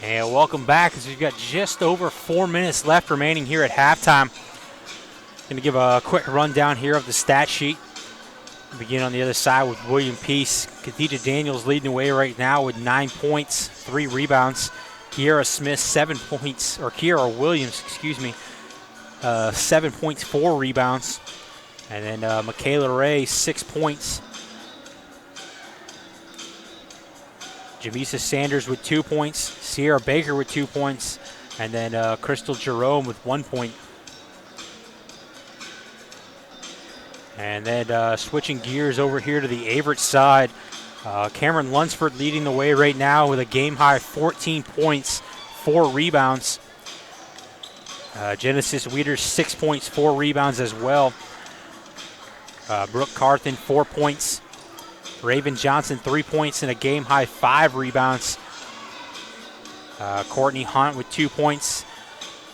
And welcome back, as we've got just over 4 minutes left remaining here at halftime. Going to give a quick rundown here of the stat sheet. Begin on the other side with William Peace. Khadijah Daniels leading the way right now with 9 points, 3 rebounds. Kiara Smith, 7 points, or Kiara Williams, 7 points, 4 rebounds. And then Michaela Ray, 6 points. Jamisa Sanders with 2 points. Sierra Baker with 2 points. And then Crystal Jerome with 1 point. And then switching gears over here to the Averett side, Cameron Lunsford leading the way right now with a game-high 14 points, 4 rebounds. Genesis Wieters, 6 points, 4 rebounds as well. Brooke Carthen, 4 points. Raven Johnson, 3 points and a game-high 5 rebounds. Courtney Hunt with 2 points.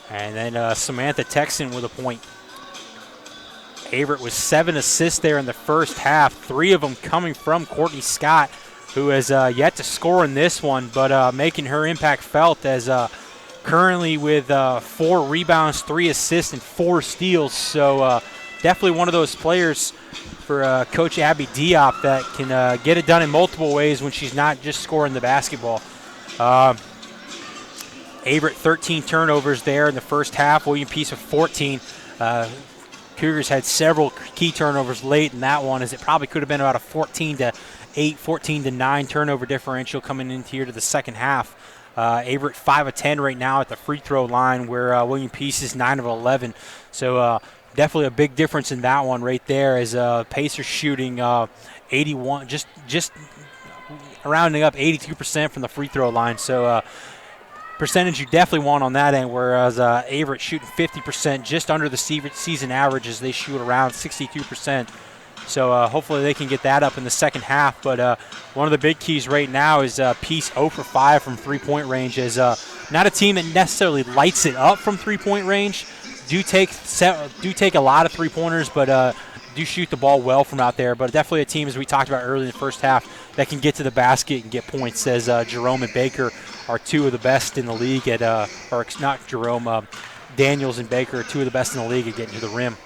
And then Samantha Texan with a point. Averett with 7 assists there in the first half, 3 of them coming from Courtney Scott, who has yet to score in this one, but making her impact felt as currently with 4 rebounds, 3 assists, and 4 steals. So definitely one of those players for Coach Abby Diop that can get it done in multiple ways when she's not just scoring the basketball. Averett 13 turnovers there in the first half. William Peace with 14. Cougars had several key turnovers late in that one, as it probably could have been about a 14-8, 14-9 turnover differential coming into here to the second half. Averett 5 of 10 right now at the free throw line, where William Peace is 9 of 11. So definitely a big difference in that one right there, as Pacers shooting 81, just rounding up 82% from the free throw line. So percentage you definitely want on that end, whereas Averett shooting 50%, just under the season average, as they shoot around 62%. So hopefully they can get that up in the second half. But one of the big keys right now is Peace 0 for 5 from three-point range, as not a team that necessarily lights it up from three-point range. Do take a lot of three-pointers, but do shoot the ball well from out there. But definitely a team, as we talked about earlier in the first half, that can get to the basket and get points, as Jerome and Baker are 2 of the best in the league at, or not Jerome, Daniels and Baker are 2 of the best in the league at getting to the rim.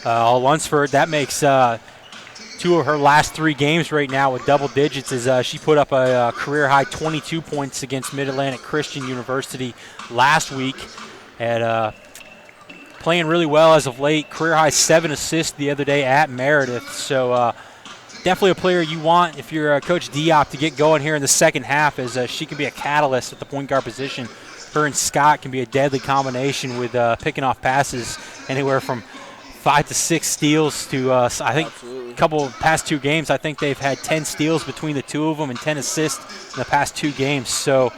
Lunsford, that makes 2 of her last 3 games right now with double digits, as she put up a career-high 22 points against Mid-Atlantic Christian University last week. And playing really well as of late, career-high 7 assists the other day at Meredith. So definitely a player you want if you're Coach Diop to get going here in the second half, as she can be a catalyst at the point guard position. Her and Scott can be a deadly combination with picking off passes anywhere from 5 to 6 steals to, I think, a couple of past 2 games, I think they've had 10 steals between the 2 of them and 10 assists in the past 2 games. So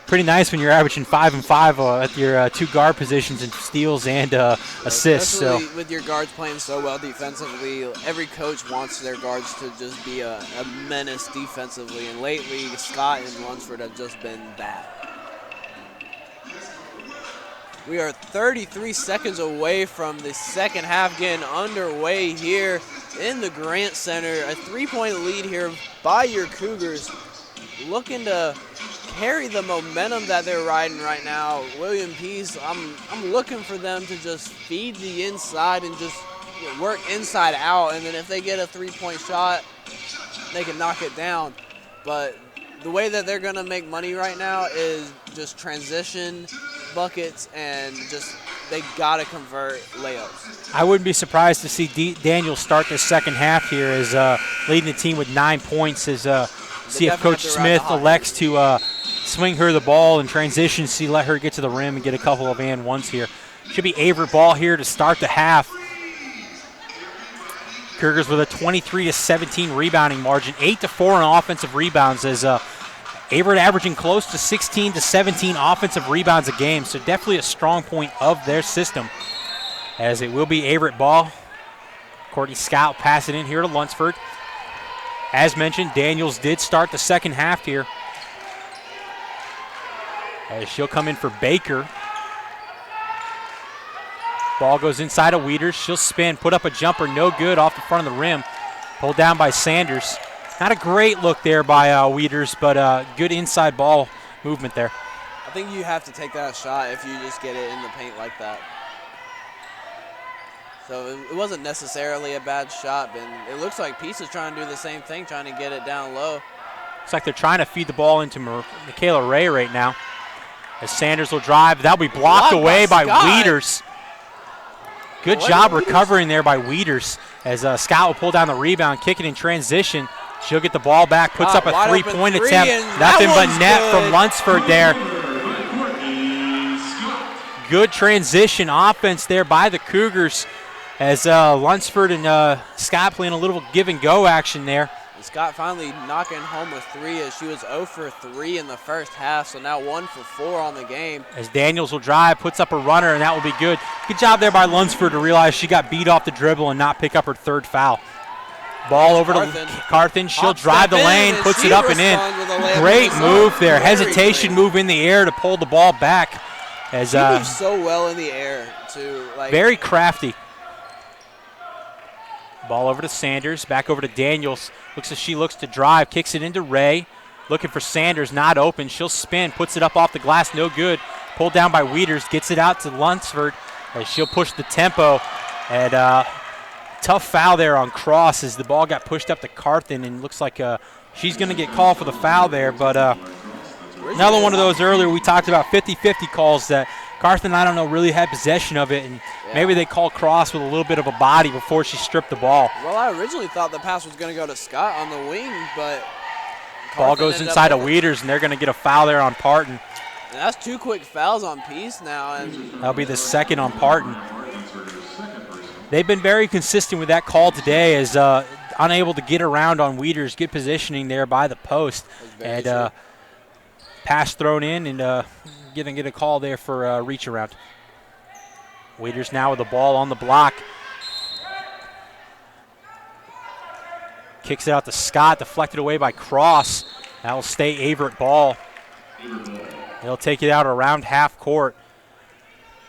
pretty nice when you're averaging 5 and 5 at your 2 guard positions in steals and assists. Especially so with your guards playing so well defensively, every coach wants their guards to just be a menace defensively. And lately, Scott and Lunsford have just been bad. We are 33 seconds away from the second half getting underway here in the Grant Center. A 3-point lead here by your Cougars, looking to carry the momentum that they're riding right now. William Peace, I'm looking for them to just feed the inside and just work inside out, and then if they get a 3-point shot, they can knock it down. But the way that they're going to make money right now is just transition buckets, and just they got to convert layups. I wouldn't be surprised to see Daniel start the second half here, as leading the team with 9 points, as see if Coach Smith elects to swing her the ball in transition, see let her get to the rim and get a couple of and ones here. Should be Averett ball here to start the half. Cougars with a 23-17 rebounding margin, 8 to 4 in offensive rebounds, as Averett averaging close to 16 to 17 offensive rebounds a game, so definitely a strong point of their system, as it will be Averett ball. Courtney Scott pass it in here to Lunsford. As mentioned, Daniels did start the second half here, as she'll come in for Baker. Ball goes inside of Wieters. She'll spin, put up a jumper, no good, off the front of the rim. Pulled down by Sanders. Not a great look there by Wieters, but good inside ball movement there. I think you have to take that shot if you just get it in the paint like that. So it wasn't necessarily a bad shot, but it looks like Peace is trying to do the same thing, trying to get it down low. Looks like they're trying to feed the ball into Michaela Ray right now. As Sanders will drive, that'll be blocked away by Wieters. Good job recovering there by Wieters. As Scott will pull down the rebound, kick it in transition. She'll get the ball back, puts up a three-point attempt. Nothing but net from Lunsford there. Good transition offense there by the Cougars as Lunsford and Scott playing a little give-and-go action there. And Scott finally knocking home a 3 as she was 0 for 3 in the first half, so now 1 for 4 on the game. As Daniels will drive, puts up a runner, and that will be good. Good job there by Lunsford to realize she got beat off the dribble and not pick up her third foul. Ball over to Carthen. She'll drive the lane, puts it up and in. Great move there. Hesitation move in the air to pull the ball back. As she moves so well in the air, too. Very crafty. Ball over to Sanders, back over to Daniels. Looks as she looks to drive, kicks it into Ray. Looking for Sanders, not open. She'll spin, puts it up off the glass, no good. Pulled down by Wieters, gets it out to Lunsford as she'll push the tempo. And tough foul there on Cross as the ball got pushed up to Carthen, and looks like she's going to get called for the foul there. But another one of those earlier we talked about 50-50 calls that Carthen, I don't know, really had possession of it, and maybe they called Cross with a little bit of a body before she stripped the ball. Well, I originally thought the pass was going to go to Scott on the wing, but ball goes inside of Wieters, and they're going to get a foul there on Parton. And that's 2 quick fouls on Peace now. And that'll be the second on Parton. They've been very consistent with that call today as unable to get around on Wieters. Good positioning there by the post. And pass thrown in and get a call there for reach around. Wieters now with the ball on the block. Kicks it out to Scott, deflected away by Cross. That will stay Averett ball. They'll take it out around half court.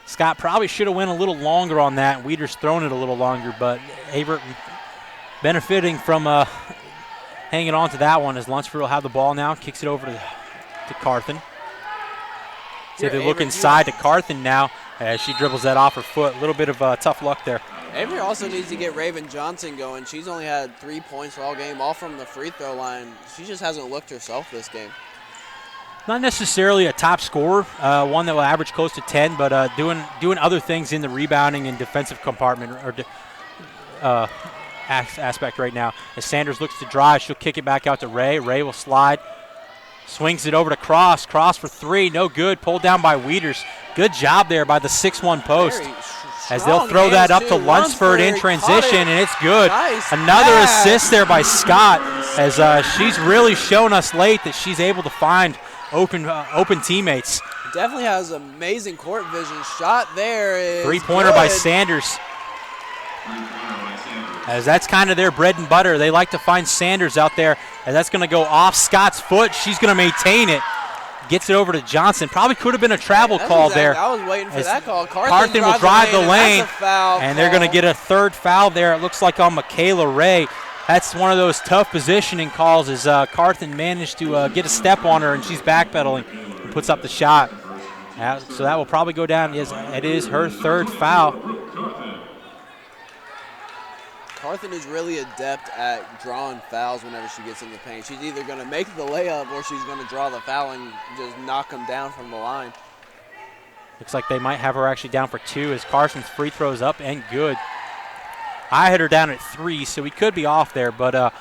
Scott probably should have went a little longer on that. Wieters thrown it a little longer, but Averett benefiting from hanging on to that one as Lunsford will have the ball now. Kicks it over to Carthen. So they look inside to Carthen now as she dribbles that off her foot. A little bit of tough luck there. Avery also needs to get Raven Johnson going. She's only had 3 points all game, all from the free throw line. She just hasn't looked herself this game. Not necessarily a top scorer, one that will average close to 10, but doing other things in the rebounding and defensive compartment or aspect right now. As Sanders looks to drive, she'll kick it back out to Ray. Ray will slide. Swings it over to Cross. Cross for 3, no good. Pulled down by Wieters. Good job there by the 6'1 post. As they'll throw that up to Lunsford in transition, and it's good. Nice Another pass. assist there by Scott as she's really shown us late that she's able to find open teammates. Definitely has amazing court vision. Shot there is 3-pointer by Sanders. As that's kind of their bread and butter. They like to find Sanders out there, and that's going to go off Scott's foot. She's going to maintain it. Gets it over to Johnson. Probably could have been a travel call there. I was waiting for that call. Carthen will drive the lane, and they're going to get a third foul there. It looks like on Michaela Ray. That's one of those tough positioning calls as Carthen managed to get a step on her, and she's backpedaling and puts up the shot. So that will probably go down. It is her third foul. Carthen is really adept at drawing fouls whenever she gets in the paint. She's either going to make the layup or she's going to draw the foul and just knock them down from the line. Looks like they might have her actually down for 2 as Carson's free throws up and good. I had her down at 3, so we could be off there, but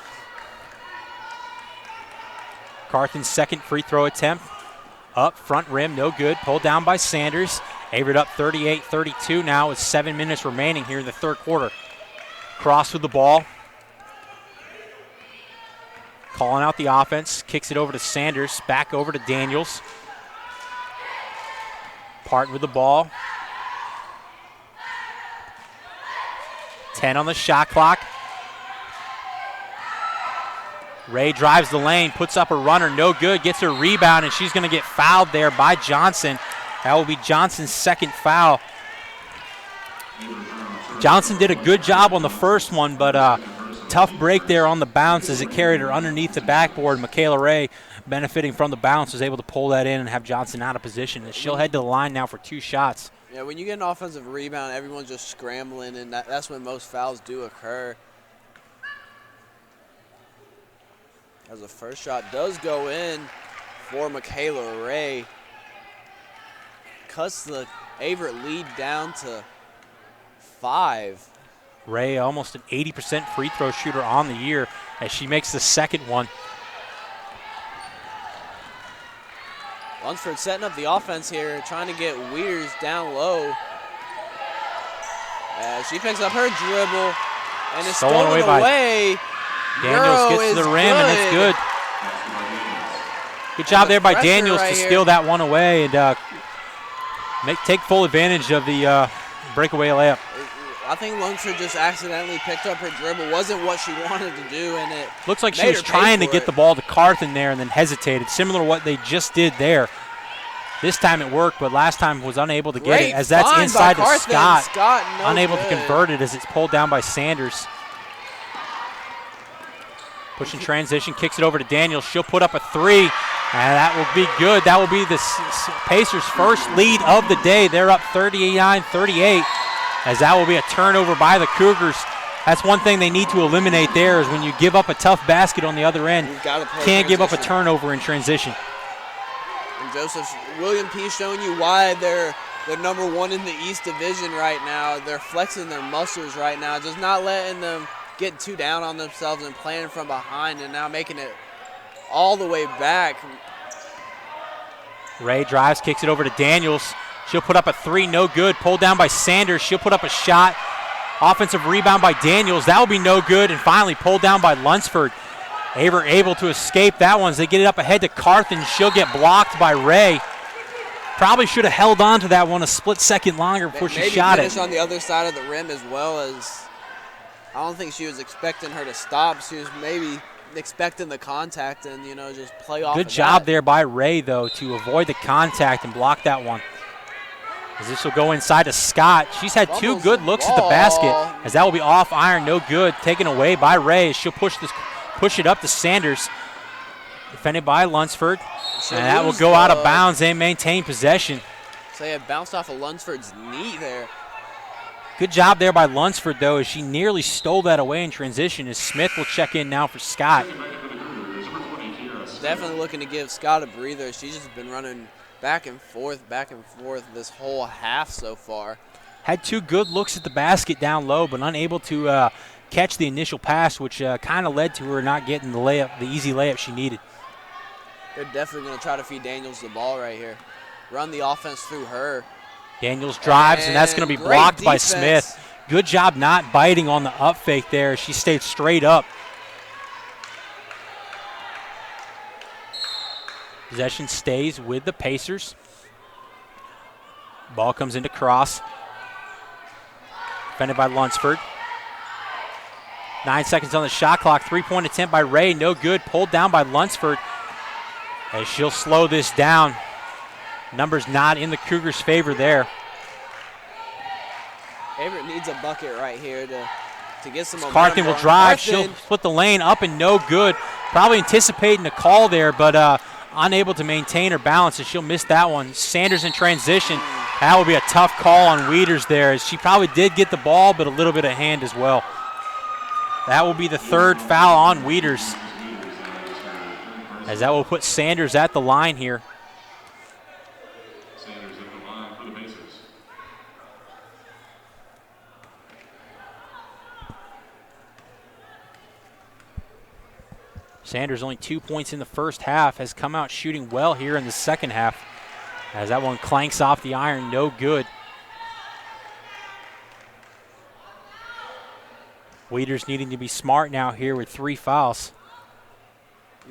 Carthen's second free throw attempt. Up, front rim, no good. Pulled down by Sanders. Averett up 38-32 now with 7 minutes remaining here in the third quarter. Cross with the ball. Calling out the offense. Kicks it over to Sanders. Back over to Daniels. Parton with the ball. 10 on the shot clock. Ray drives the lane, puts up a runner, no good, gets her rebound, and she's going to get fouled there by Johnson. That will be Johnson's second foul. Johnson did a good job on the first one, but tough break there on the bounce as it carried her underneath the backboard. Michaela Ray, benefiting from the bounce, was able to pull that in and have Johnson out of position. And she'll head to the line now for 2 shots. Yeah, when you get an offensive rebound, everyone's just scrambling, and that's when most fouls do occur. As the first shot does go in for Michaela Ray. Cuts the Averett lead down to 5. Ray, almost an 80% free throw shooter on the year as she makes the second one. Lunsford setting up the offense here, trying to get Wieters down low. She picks up her dribble and is stolen away. Daniels gets to the rim and it's good. Good job there by Daniels to steal that one away and take full advantage of the breakaway layup. I think Lunsford just accidentally picked up her dribble. Wasn't what she wanted to do, and it looks like she was trying to get the ball to Carthen there and then hesitated, similar to what they just did there. This time it worked, but last time was unable to get it as that's inside to Scott. Unable to convert it as it's pulled down by Sanders. Pushing transition, kicks it over to Daniels. She'll put up a 3, and that will be good. That will be the Pacers' first lead of the day. They're up 39-38, as that will be a turnover by the Cougars. That's one thing they need to eliminate there is when you give up a tough basket on the other end, can't give up a turnover in transition. And Joseph, William P. showing you why they're number 1 in the East Division right now. They're flexing their muscles right now, just not letting them get too down on themselves and playing from behind and now making it all the way back. Ray drives, kicks it over to Daniels. She'll put up a 3, no good. Pulled down by Sanders. She'll put up a shot. Offensive rebound by Daniels. That will be no good. And finally pulled down by Lunsford. Averett able to escape that one as they get it up ahead to Carthen. She'll get blocked by Ray. Probably should have held on to that one a split second longer before she shot it. Maybe finish on the other side of the rim as well, as I don't think she was expecting her to stop. She was maybe expecting the contact and, just play off. Good job there by Ray, though, to avoid the contact and block that one. As this will go inside to Scott. She's had 2 good looks at the basket, as that will be off iron, no good. Taken away by Ray. She'll push it up to Sanders. Defended by Lunsford. And that will go out of bounds. They maintain possession. So it bounced off of Lunsford's knee there. Good job there by Lunsford, though, as she nearly stole that away in transition, as Smith will check in now for Scott. Definitely looking to give Scott a breather. She's just been running back and forth this whole half so far. Had 2 good looks at the basket down low, but unable to catch the initial pass, which kind of led to her not getting the easy layup she needed. They're definitely going to try to feed Daniels the ball right here. Run the offense through her. Daniels drives, and that's going to be blocked by Smith. Good job not biting on the up fake there. She stayed straight up. Possession stays with the Pacers. Ball comes into cross. Defended by Lunsford. 9 seconds on the shot clock. 3-point attempt by Ray, no good. Pulled down by Lunsford. As she'll slow this down. Numbers not in the Cougars' favor there. Averett needs a bucket right here to get some momentum. Carthen will drive. She'll split the lane up and no good. Probably anticipating a call there, but unable to maintain her balance, and she'll miss that one. Sanders in transition. That will be a tough call on Wieters there, as she probably did get the ball, but a little bit of hand as well. That will be the 3rd foul on Wieters, as that will put Sanders at the line here. Sanders only 2 points in the first half, has come out shooting well here in the second half, as that one clanks off the iron, no good. Wieters needing to be smart now here with 3 fouls.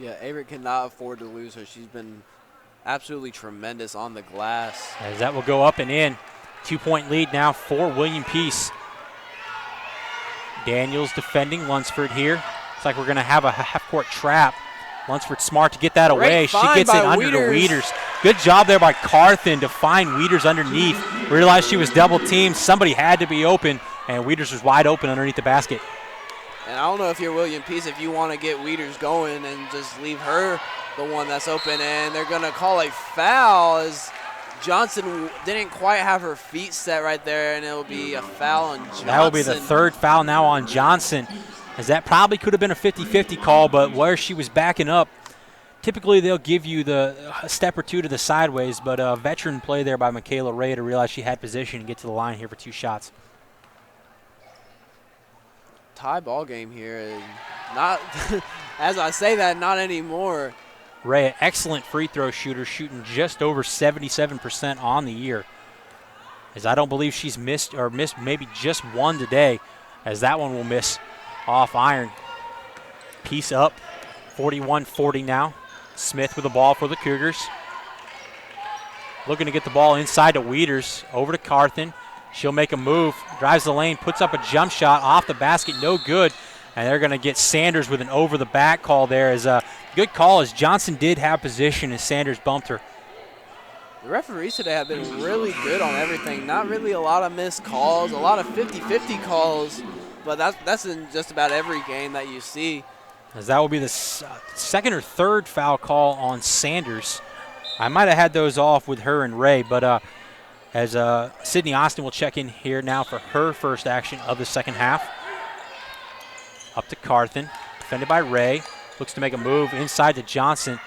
Yeah, Averett cannot afford to lose her. She's been absolutely tremendous on the glass. As that will go up and in. 2-point lead now for William Peace. Daniels defending Lunsford here. Looks like we're going to have a half-court trap. Lunsford smart to get that away. She gets it under to Wieters. Good job there by Carthen to find Wieters underneath. Realized she was double-teamed. Somebody had to be open, and Wieters was wide open underneath the basket. And I don't know if you're William Peace, if you want to get Wieters going and just leave her the one that's open. And they're going to call a foul as Johnson didn't quite have her feet set right there, and it'll be a foul on Johnson. That will be the third foul now on Johnson, as that probably could have been a 50-50 call, but where she was backing up, typically they'll give you a step or two to the sideways, but a veteran play there by Michaela Ray to realize she had position and get to the line here for 2 shots. Tie ball game here, and not as I say that, not anymore. Ray, an excellent free throw shooter, shooting just over 77% on the year. As I don't believe she's missed maybe just one today, as that one will miss off iron. Piece up, 41-40 now. Smith with the ball for the Cougars. Looking to get the ball inside to Wieters, over to Carthen. She'll make a move, drives the lane, puts up a jump shot off the basket, no good. And they're going to get Sanders with an over-the-back call there. As a good call, as Johnson did have position as Sanders bumped her. The referees today have been really good on everything. Not really a lot of missed calls, a lot of 50-50 calls, but that's in just about every game that you see. As that will be the second or third foul call on Sanders. I might have had those off with her and Ray, but as Sydney Austin will check in here now for her first action of the second half. Up to Carthen, defended by Ray. Looks to make a move inside to Johnson.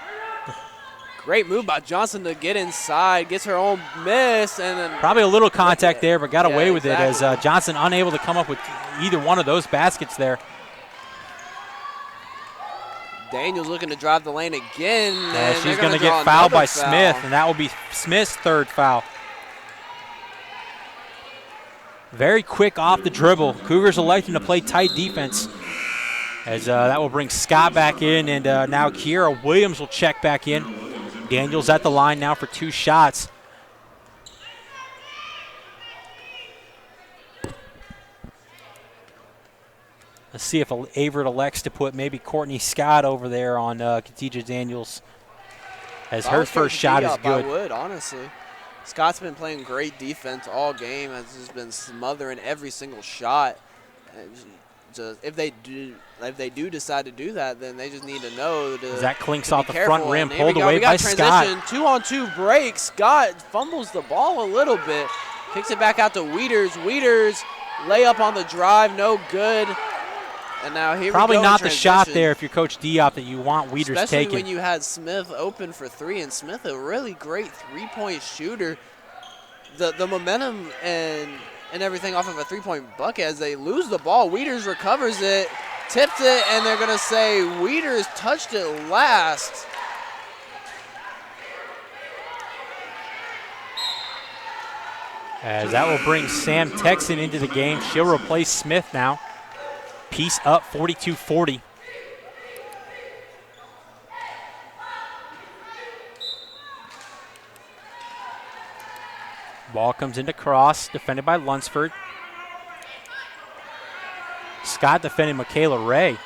Great move by Johnson to get inside, gets her own miss, and then probably a little contact there, but got away with exactly. it as Johnson unable to come up with either one of those baskets there. Daniels looking to drive the lane again. And she's going to get fouled by Smith, and that will be Smith's third foul. Very quick off the dribble. Cougars electing to play tight defense. As that will bring Scott back in, and now Kiera Williams will check back in. Daniels at the line now for 2 shots. Let's see if Averett elects to put maybe Courtney Scott over there on Khadijah Daniels, as her first shot is good. I would, honestly. Scott's been playing great defense all game. Has just been smothering every single shot. And just if they do decide to do that, then they just need to know to. That clinks to off be the front rim, and pulled away by Scott. 2-on-2 break. Scott fumbles the ball a little bit, kicks it back out to Wieters. Wieters layup on the drive, no good. And now here probably we go not the shot transition. there if you're Coach Diop that you want Wieters taking. Especially when you had Smith open for 3, and Smith a really great 3-point shooter. The momentum and everything off of a 3-point bucket as they lose the ball. Wieters recovers it, tips it, and they're going to say Wieters touched it last. As that will bring Sam Texan into the game. She'll replace Smith now. Piece up, 42-40. Ball comes into cross, defended by Lunsford. Scott defending Michaela Ray.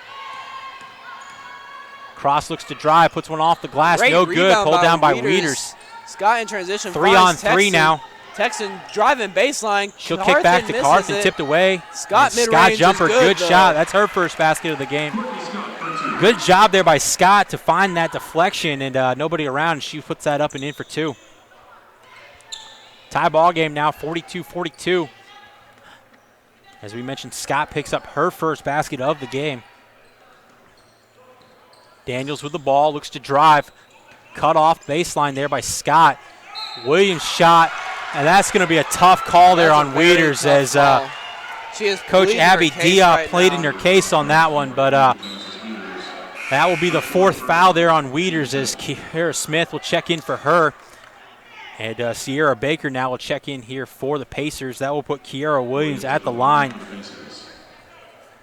Cross looks to drive, puts one off the glass, Great no good, pulled down by Wieters. Wieters. Scott in transition. 3-on-3 now. Texan driving baseline. She'll kick back to Carthen, tipped away. Scott Scott jumper, good shot. That's her first basket of the game. Good job there by Scott to find that deflection, and nobody around. She puts that up and in for 2. Tie ball game now, 42-42. As we mentioned, Scott picks up her first basket of the game. Daniels with the ball, looks to drive. Cut off baseline there by Scott. Williams shot, and that's going to be a tough call there on Wieters as Coach Abby Diop played in her case on that one, but that will be the 4th foul there on Wieters as Kiera Smith will check in for her. And Sierra Baker now will check in here for the Pacers. That will put Kiera Williams at the line.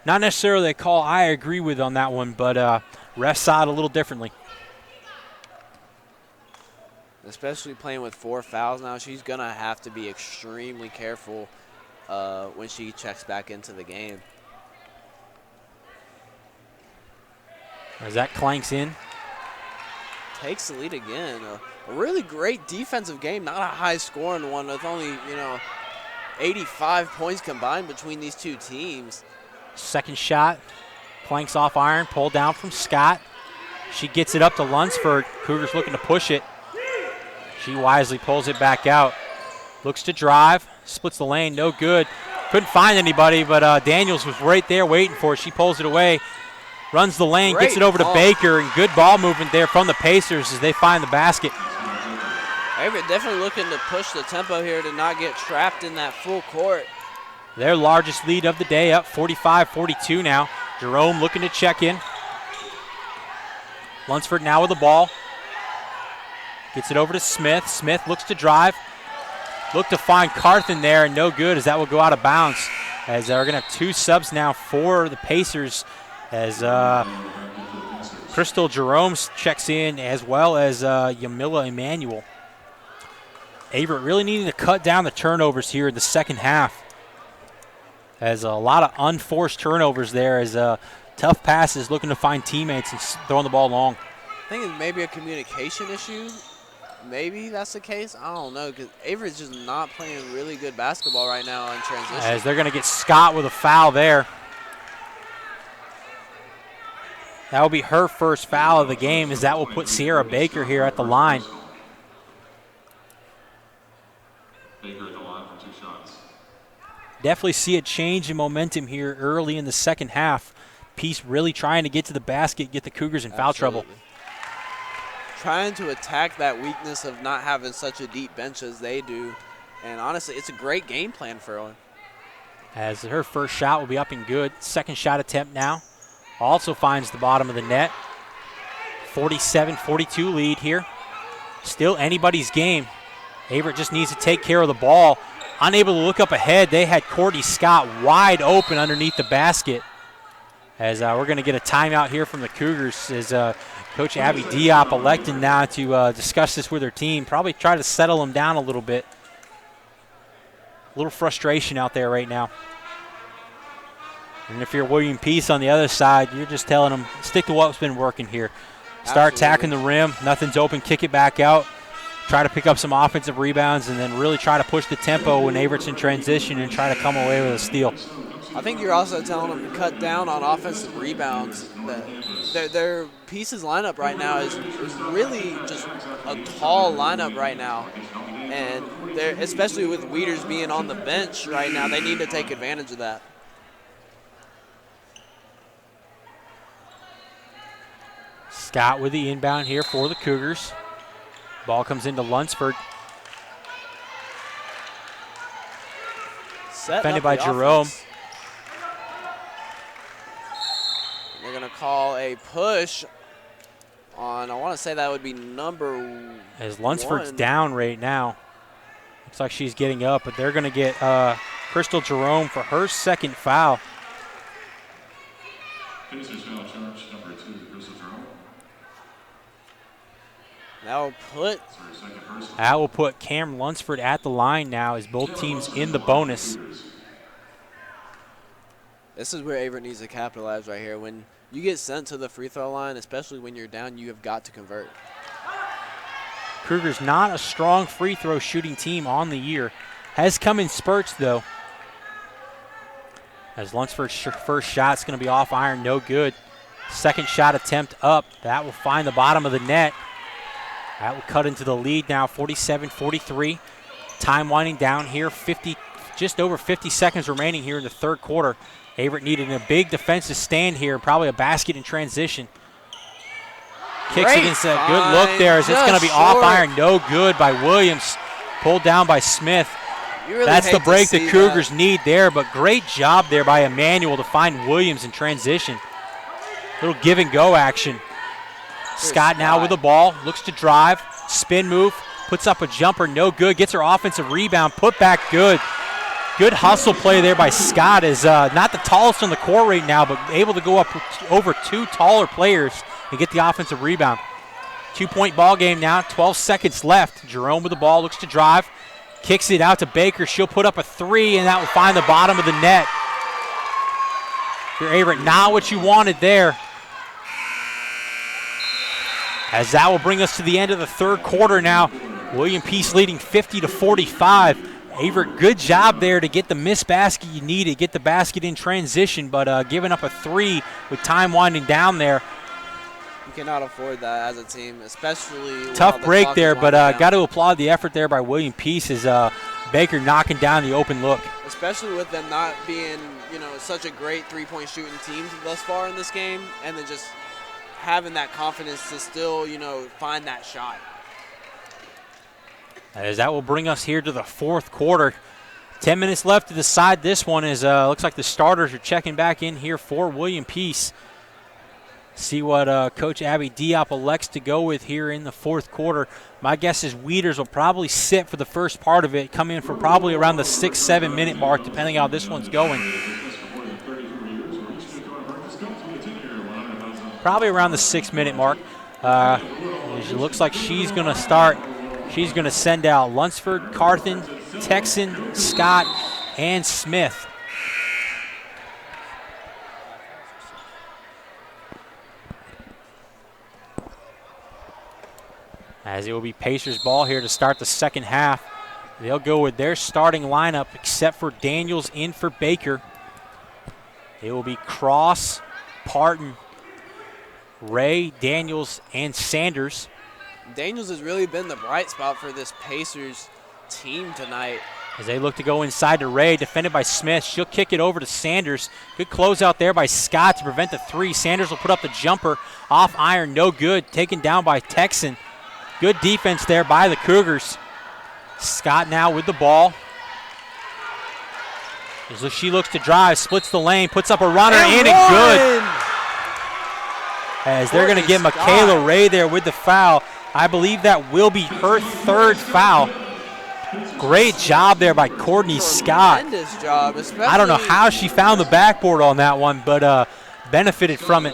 Not necessarily a call I agree with on that one, but refs saw it a little differently. Especially playing with 4 fouls now, she's going to have to be extremely careful when she checks back into the game. As that clanks in. Takes the lead again. A really great defensive game, not a high-scoring one with only, 85 points combined between these two teams. Second shot Planks off iron, pulled down from Scott. She gets it up to Lunsford. Cougars looking to push it. She wisely pulls it back out. Looks to drive, splits the lane, no good. Couldn't find anybody, but Daniels was right there waiting for it. She pulls it away, runs the lane, gets it over to Baker, and good ball movement there from the Pacers as they find the basket. Averett definitely looking to push the tempo here to not get trapped in that full court. Their largest lead of the day, up 45-42 now. Jerome looking to check in. Lunsford now with the ball. Gets it over to Smith. Smith looks to drive. Look to find Carthen there, and no good as that will go out of bounds. As they're going to have 2 subs now for the Pacers as Crystal Jerome checks in as well as Yamila Emanuel. Averett really needing to cut down the turnovers here in the second half. As a lot of unforced turnovers there as tough passes looking to find teammates and throwing the ball long. I think it's maybe a communication issue. Maybe that's the case. I don't know because Averett's just not playing really good basketball right now in transition. As they're going to get Scott with a foul there. That will be her first foul of the game as that will put Sierra Baker here at the line. Baker at the line for 2 shots. Definitely see a change in momentum here early in the second half. Peace really trying to get to the basket, get the Cougars in foul trouble. Trying to attack that weakness of not having such a deep bench as they do. And honestly, it's a great game plan for her. As her first shot will be up and good. Second shot attempt now. Also finds the bottom of the net. 47-42 lead here. Still anybody's game. Averett just needs to take care of the ball. Unable to look up ahead. They had Courtney Scott wide open underneath the basket. As we're going to get a timeout here from the Cougars as Coach Abby Diop elected now to discuss this with her team. Probably try to settle them down a little bit. A little frustration out there right now. And if you're William Peace on the other side, you're just telling them, stick to what's been working here. Start attacking the rim. Nothing's open. Kick it back out. Try to pick up some offensive rebounds and then really try to push the tempo when Averett's in transition and try to come away with a steal. I think you're also telling them to cut down on offensive rebounds. Their Pieces lineup right now is really just a tall lineup right now. And especially with Wieters being on the bench right now, they need to take advantage of that. Scott with the inbound here for the Cougars. Ball comes into Lunsford. Defended by Jerome. They're going to call a push on, I want to say that would be number As Lunsford's 1. down right now. Looks like she's getting up, but they're going to get Crystal Jerome for her second foul. Pacers foul charge number 2, Crystal Jerome. That will put Cam Lunsford at the line now as both teams in the bonus. This is where Averett needs to capitalize right here. When you get sent to the free throw line, especially when you're down, you have got to convert. Cougars not a strong free throw shooting team on the year. Has come in spurts though. As Lunsford's first shot's going to be off iron, no good. Second shot attempt up. That will find the bottom of the net. That will cut into the lead now, 47-43. Time winding down here, just over 50 seconds remaining here in the third quarter. Averett needed a big defensive stand here, probably a basket in transition. Kicks against a good look there as it's going to be off iron, no good by Williams. Pulled down by Smith. Really That's the break the Cougars need there, but great job there by Emanuel to find Williams in transition. Little give and go action. Scott now with the ball, looks to drive, spin move, puts up a jumper, no good, gets her offensive rebound, put back good. Good hustle play there by Scott is not the tallest on the court right now, but able to go up over 2 taller players and get the offensive rebound. 2-point ball game now, 12 seconds left. Jerome with the ball, looks to drive, kicks it out to Baker. She'll put up a 3, and that will find the bottom of the net. Your Averett, not what you wanted there. As that will bring us to the end of the third quarter now. William Peace leading 50-45. Averett, good job there to get the missed basket you needed, get the basket in transition, but giving up a 3 with time winding down there. You cannot afford that as a team, especially Tough break there, but got to applaud the effort there by William Peace as Baker knocking down the open look. Especially with them not being, such a great three-point shooting team thus far in this game, and then just having that confidence to still, find that shot. As that will bring us here to the fourth quarter. 10 minutes left to decide this one as looks like the starters are checking back in here for William Peace. See what Coach Abby Diop elects to go with here in the fourth quarter. My guess is Wieters will probably sit for the first part of it, come in for probably around the 6-7 minute mark, depending on how this one's going. Probably around the 6 minute mark. It looks like she's going to start. She's going to send out Lunsford, Carthen, Texan, Scott, and Smith. As it will be Pacers ball here to start the second half. They'll go with their starting lineup except for Daniels in for Baker. It will be Cross, Parton, Ray, Daniels, and Sanders. Daniels has really been the bright spot for this Pacers team tonight. As they look to go inside to Ray, defended by Smith. She'll kick it over to Sanders. Good closeout there by Scott to prevent the 3. Sanders will put up the jumper off iron, no good. Taken down by Texan. Good defense there by the Cougars. Scott now with the ball. As she looks to drive, splits the lane, puts up a runner, and a good. As they're going to get Michaela Ray there with the foul. I believe that will be her third foul. Great job there by Courtney Scott. Tremendous job, especially. I don't know how she found the backboard on that one, but benefited from it.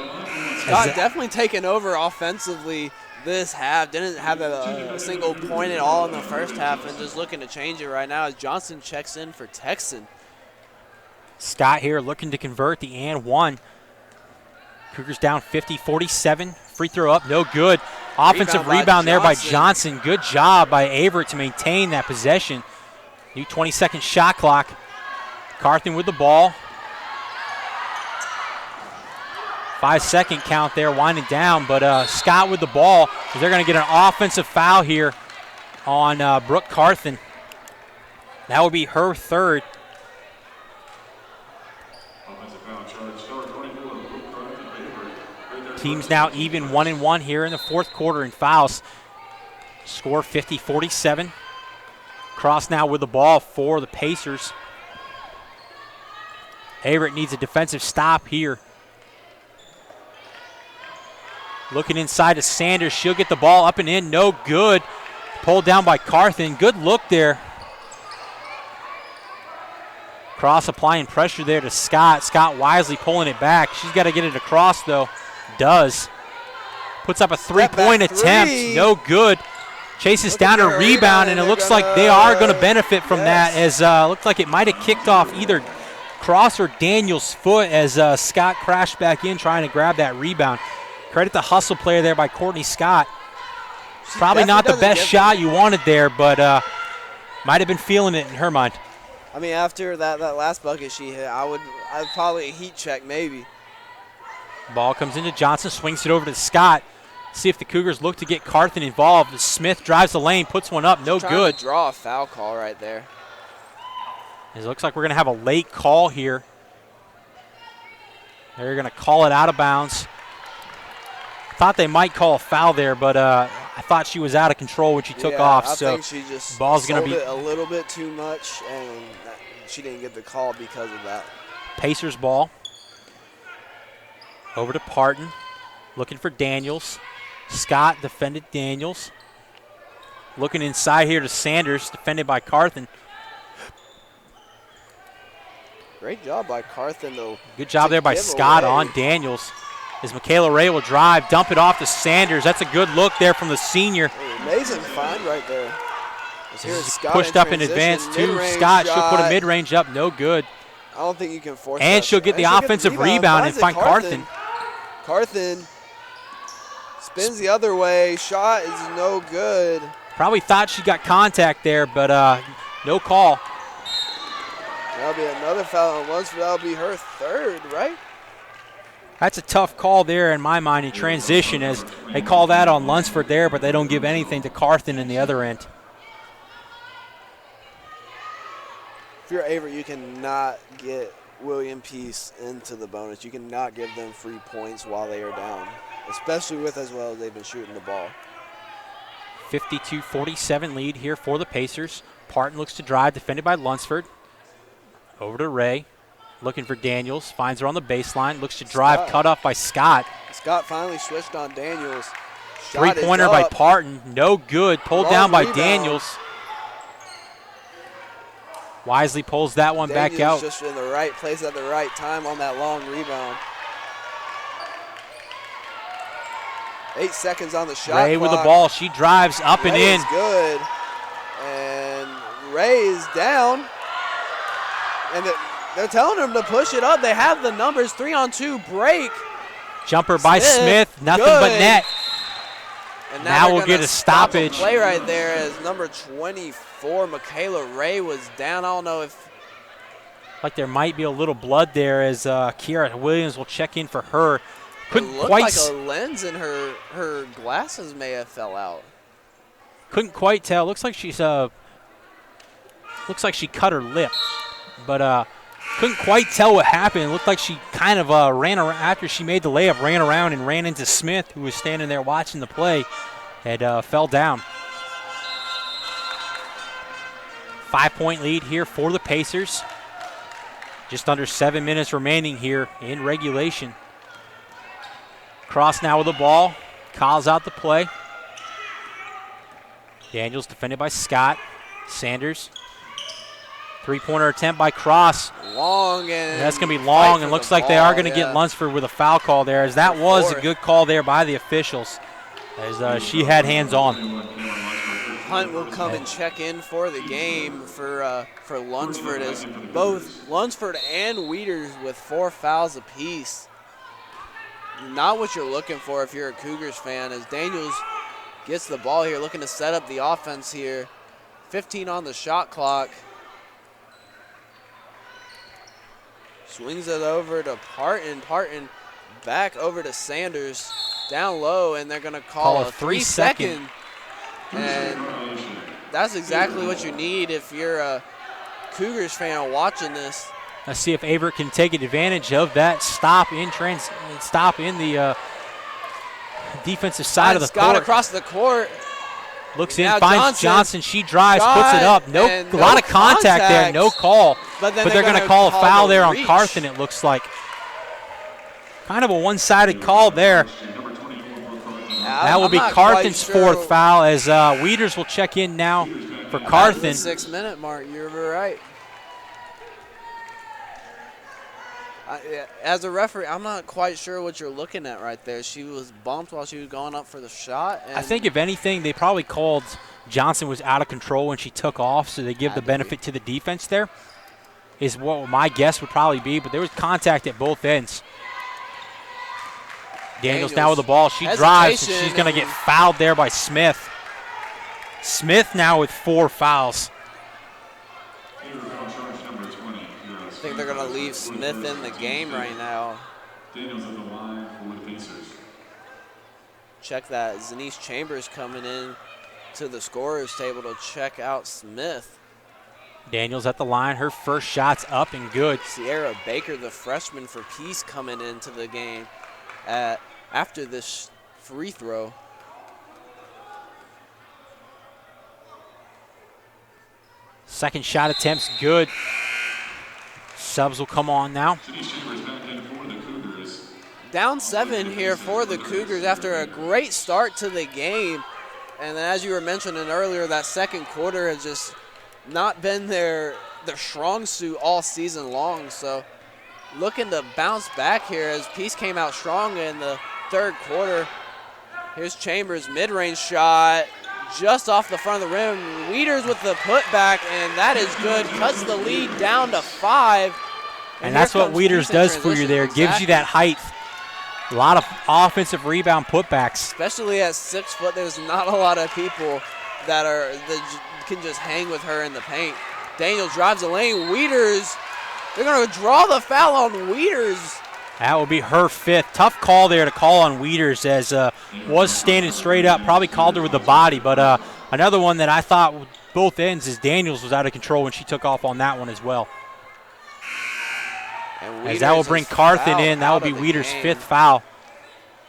Scott definitely taken over offensively this half. Didn't have a single point at all in the first half, and just looking to change it right now as Johnson checks in for Texan. Scott here looking to convert the and one. Cougars down 50-47. Free throw up, no good. Offensive rebound there by Johnson. Good job by Averett to maintain that possession. New 20-second shot clock. Carthen with the ball. 5-second count there, winding down, but Scott with the ball. They're going to get an offensive foul here on Brooke Carthen. That would be her third. Teams now even 1-1 here in the fourth quarter in fouls. Score 50-47. Cross now with the ball for the Pacers. Averett needs a defensive stop here. Looking inside to Sanders. She'll get the ball up and in. No good. Pulled down by Carthen. Good look there. Cross applying pressure there to Scott. Scott wisely pulling it back. She's got to get it across, though. Does. Puts up a three-point attempt. No good. Chases down a rebound, and it looks like they are going to benefit from that, as looked like it might have kicked off either Cross or Daniel's foot as Scott crashed back in trying to grab that rebound. Credit the hustle player there by Courtney Scott. Probably not the best shot you wanted there, but might have been feeling it in her mind. I mean, after that last bucket she hit, I'd probably a heat check maybe. Ball comes into Johnson, swings it over to Scott. See if the Cougars look to get Carthen involved. Smith drives the lane, puts one up, no good. To draw a foul call right there. It looks like we're going to have a late call here. They're going to call it out of bounds. Thought they might call a foul there, but I thought she was out of control when she took off. I so think she just ball's going to be it a little bit too much, and she didn't get the call because of that. Pacers ball. Over to Parton, looking for Daniels. Scott defended Daniels. Looking inside here to Sanders, defended by Carthen. Great job by Carthen, though. Good job there by Scott on Daniels. As Michaela Ray will drive, dump it off to Sanders. That's a good look there from the senior. Amazing find right there. Pushed up in advance to Scott. She'll put a mid-range up, no good. I don't think you can force that. And she'll get the offensive rebound and find Carthen. Carthen spins the other way. Shot is no good. Probably thought she got contact there, but no call. That'll be another foul on Lunsford. That'll be her third, right? That's a tough call there in my mind in transition, as they call that on Lunsford there, but they don't give anything to Carthen in the other end. If you're Averett, you cannot get William Peace into the bonus. You cannot give them free points while they are down, especially with as well as they've been shooting the ball. 52-47 lead here for the Pacers. Parton looks to drive, defended by Lunsford. Over to Ray, looking for Daniels. Finds her on the baseline, looks to drive, Scott. cut off by Scott. Scott finally switched on Daniels. Shot is Three-pointer by up. Parton, no good. Pulled Long down by rebound. Daniels. Wisely pulls that one back out. Daniels just in the right place at the right time on that long rebound. 8 seconds on the shot Ray clock. with the ball. She drives up and Ray in. is good. And Ray is down. And they're telling him to push it up. They have the numbers. 3-on-2 break. Jumper by Smith. Nothing good. but net. And Now they're we'll get gonna a stop the stoppage. play right there as number 24, Michaela Ray, was down. I don't know if Like there might be a little blood there, as Kiara Williams will check in for her. it Couldn't looked quite like a lens in her glasses may have fell out. couldn't quite tell. Looks like she's looks like she cut her lip, but couldn't quite tell what happened. It looked like she kind of ran around after she made the layup, ran around and ran into Smith, who was standing there watching the play, and fell down. 5-point lead here for the Pacers. Just under 7 minutes remaining here in regulation. Cross now with the ball. Calls out the play. Daniels defended by Scott. Sanders. Three-pointer attempt by Cross. Long and That's going to be long, fight and for looks the like they are ball, going to yeah. get Lunsford with a foul call there, as that was a Fourth. good call there by the officials, as she had hands on. Hunt will come and check in for the game for Lunsford, as both Lunsford and Wieters with 4 fouls apiece. Not what you're looking for if you're a Cougars fan, as Daniels gets the ball here, looking to set up the offense here. 15 on the shot clock. Swings it over to Parton. Parton back over to Sanders. Down low, and they're going to call a 3-second. And that's exactly what you need if you're a Cougars fan watching this. Let's see if Averett can take advantage of that stop in the defensive side of the Scott court. across the court. Looks in, Now finds Johnson. She drives, puts it Shot, up. and A lot of contact there, contact. no call. But then they're going to call a call foul the there on reach. Carthen, it looks like. Kind of a one-sided call there. That will be Carthen's fourth foul, as Wieters will check in now for Carthen. 6-minute mark, you're right. As a referee, I'm not quite sure what you're looking at right there. She was bumped while she was going up for the shot. And I think if anything, they probably called Johnson was out of control when she took off, so they give the benefit to the defense there, is what my guess would probably be. But there was contact at both ends. Daniels now with the ball. She drives, and she's going to get fouled there by Smith. Smith now with 4 fouls. I think they're going to leave Smith in the game right now. Daniels at the line for the Pacers. Check that. Zenise Chambers coming in to the scorer's table to check out Smith. Daniels at the line. Her first shot's up and good. Sierra Baker, the freshman for Peace, coming into the game after this free throw. Second shot attempt's good. Subs will come on now. Down 7 here for the Cougars after a great start to the game. And then, as you were mentioning earlier, that second quarter has just not been their strong suit all season long. So looking to bounce back here as Peace came out strong in the third quarter. Here's Chambers' mid-range shot just off the front of the rim. Wieters with the putback, and that is good. Cuts the lead down to 5. And that's what Wieters does for you there. Gives you that height. A lot of offensive rebound putbacks. Especially at 6 foot, there's not a lot of people that can just hang with her in the paint. Daniels drives the lane. Wieters They're going to draw the foul on Wieters. That will be her 5th. Tough call there to call on Wieters, as was standing straight up. Probably called her with the body, but another one that I thought both ends is Daniels was out of control when she took off on that one as well. As that will bring Carthen in. That will be Wieters' 5th foul.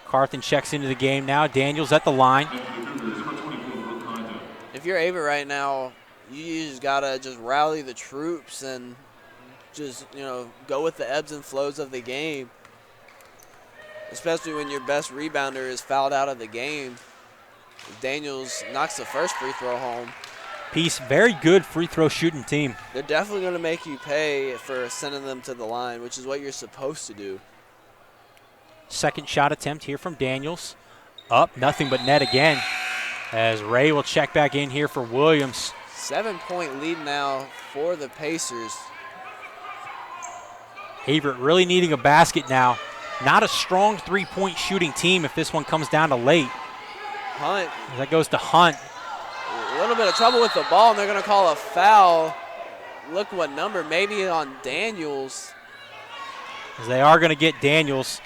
Carthen checks into the game now. Daniels at the line. If you're Averett right now, you just got to just rally the troops and just, go with the ebbs and flows of the game. Especially when your best rebounder is fouled out of the game. Daniels knocks the first free throw home. Peace, very good free throw shooting team. They're definitely going to make you pay for sending them to the line, which is what you're supposed to do. Second shot attempt here from Daniels. Up, nothing but net again, as Ray will check back in here for Williams. 7-point lead now for the Pacers. Averett really needing a basket now. Not a strong three-point shooting team if this one comes down to late. Hunt. That goes to Hunt. A little bit of trouble with the ball, and they're going to call a foul. Look what number, maybe on Daniels. As they are going to get Daniels.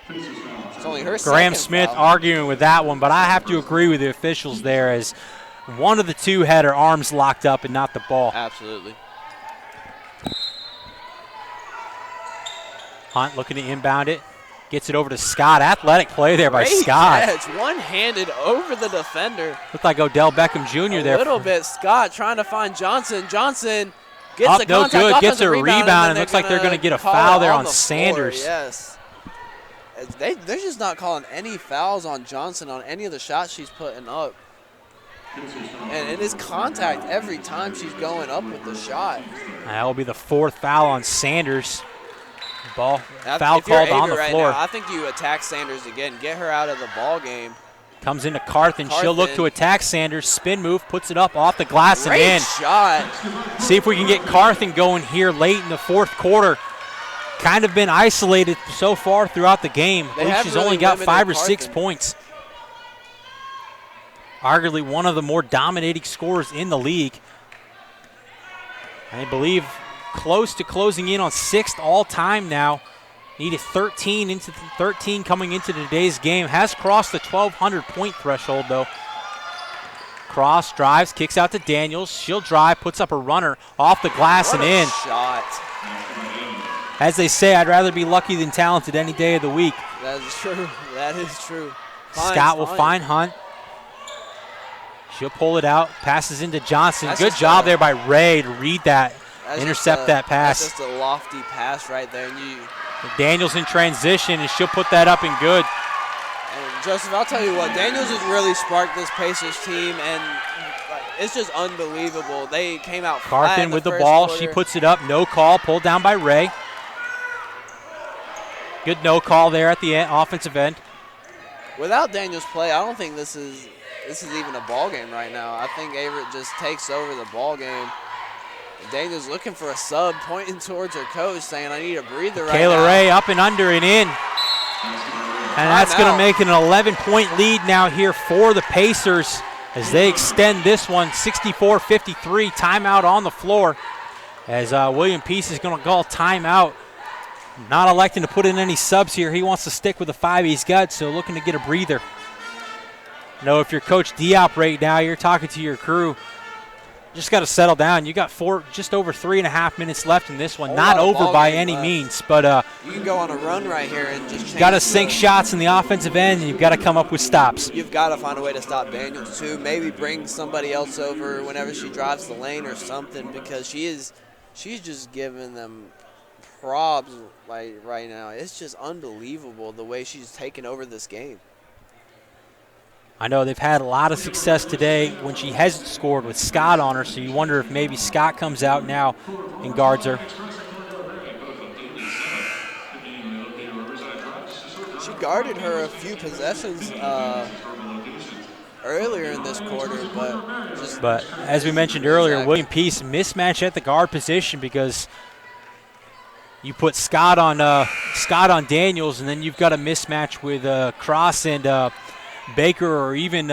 It's only her Graham second Smith foul. arguing with that one, but I have to agree with the officials there, as one of the two had her arms locked up and not the ball. Absolutely. Hunt looking to inbound it. Gets it over to Scott. Athletic play there by Great Scott. catch, one-handed over the defender. Looked like Odell Beckham Jr. there. A little bit. Scott trying to find Johnson. Johnson gets the no contact, good. Gets offensive a rebound, and looks like they're going to get a call foul it there on the Sanders. floor, yes. They're just not calling any fouls on Johnson on any of the shots she's putting up. And it is contact every time she's going up with the shot. That will be the 4th foul on Sanders. Foul If called you're on the Averett right floor. now, I think you attack Sanders again. Get her out of the ball game. Comes into Carthen. She'll look to attack Sanders. Spin move, puts it up off the glass Great and in. shot. See if we can get Carthen going here late in the 4th quarter. Kind of been isolated so far throughout the game. I believe she's only got 5 or 6 points. Arguably one of the more dominating scorers in the league. I believe close to closing in on 6th all-time now. Needed 13 coming into today's game. Has crossed the 1,200-point threshold, though. Cross, drives, kicks out to Daniels. She'll drive, puts up a runner off the glass What and a in. shot. As they say, I'd rather be lucky than talented any day of the week. That is true. That is true. Scott will find Hunt. She'll pull it out, passes into Johnson. That's Good job there by Ray to read that, intercept that pass. That's just a lofty pass right there. And Daniels in transition, and she'll put that up and good. And Joseph, I'll tell you what, Daniels has really sparked this Pacers team, and it's just unbelievable. They came out flat Carthen in with the first ball. quarter. She puts it up. No call. Pulled down by Ray. Good no call there at the end, offensive end. Without Daniels' play, I don't think this is even a ball game right now. I think Averett just takes over the ball game. Daniels looking for a sub, pointing towards her coach, saying, I need a breather right now. Kayla Ray up and under and in. And that's going to make it an 11-point lead now here for the Pacers as they extend this one 64-53. Timeout on the floor as William Peace is going to call timeout. Not electing to put in any subs here. He wants to stick with the 5 he's got, so looking to get a breather. If you're Coach Diop right now, you're talking to your crew. Just got to settle down. You got just over 3.5 minutes left in this one. Not over by any means, but you can go on a run right here and just change. Got to sink shots in the offensive end, and you've got to come up with stops. You've got to find a way to stop Daniels too. Maybe bring somebody else over whenever she drives the lane or something, because she's just giving them probs right now. It's just unbelievable the way she's taken over this game. I know they've had a lot of success today when she hasn't scored with Scott on her, so you wonder if maybe Scott comes out now and guards her. She guarded her a few possessions earlier in this quarter, but as we mentioned earlier, William Peace mismatch at the guard position, because you put Scott on Daniels, and then you've got a mismatch with Cross and Baker, or even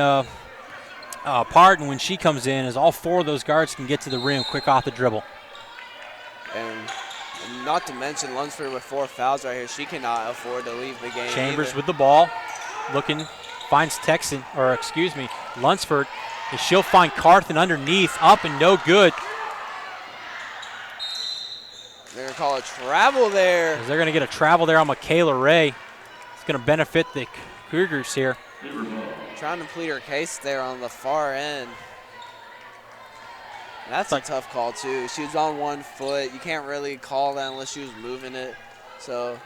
Parton when she comes in, as all 4 of those guards can get to the rim quick off the dribble. And not to mention Lunsford with 4 fouls right here. She cannot afford to leave the game. Chambers either. with the ball, finds Lunsford, and she'll find Carthen underneath, up and no good. They're going to call a travel there. They're going to get a travel there on Michaela Ray. It's going to benefit the Cougars here. Trying to plead her case there on the far end. That's a tough call, too. She was on 1 foot. You can't really call that unless she was moving it. So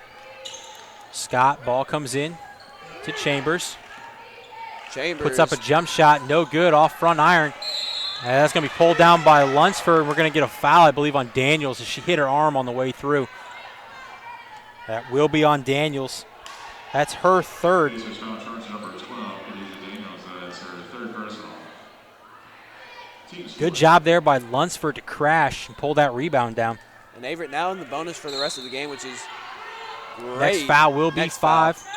Scott, ball comes in to Chambers. Chambers puts up a jump shot, no good, off front iron. And that's going to be pulled down by Lunsford. We're going to get a foul, I believe, on Daniels as she hit her arm on the way through. That will be on Daniels. That's her third. Good job there by Lunsford to crash and pull that rebound down. And Averett now in the bonus for the rest of the game, which is great. Next foul will be Next 5. foul.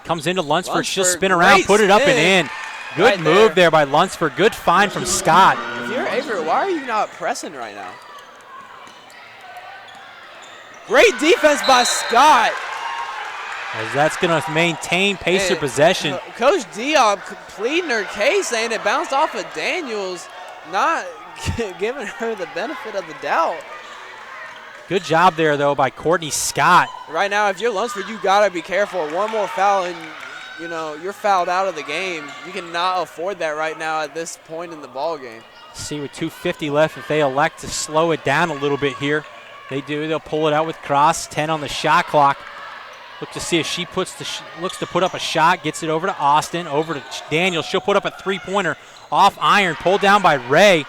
Comes into Lunsford. She'll Lunsford, spin around, great put it up and spin. in. Good Right move there by Lunsford. Good find from Scott. If you're Averett, why are you not pressing right now? Great defense by Scott. As that's going to maintain Pacer And possession. Coach Diop pleading her case, saying it bounced off of Daniels, not giving her the benefit of the doubt. Good job there, though, by Courtney Scott. Right now, if you're Lunsford, you got to be careful. One more foul and, you're fouled out of the game. You cannot afford that right now at this point in the ball game. See with 2:50 left if they elect to slow it down a little bit here. They do. They'll pull it out with Cross. 10 on the shot clock. Look to see if she looks to put up a shot. Gets it over to Austin. Over to Daniel. She'll put up a three-pointer off iron. Pulled down by Ray.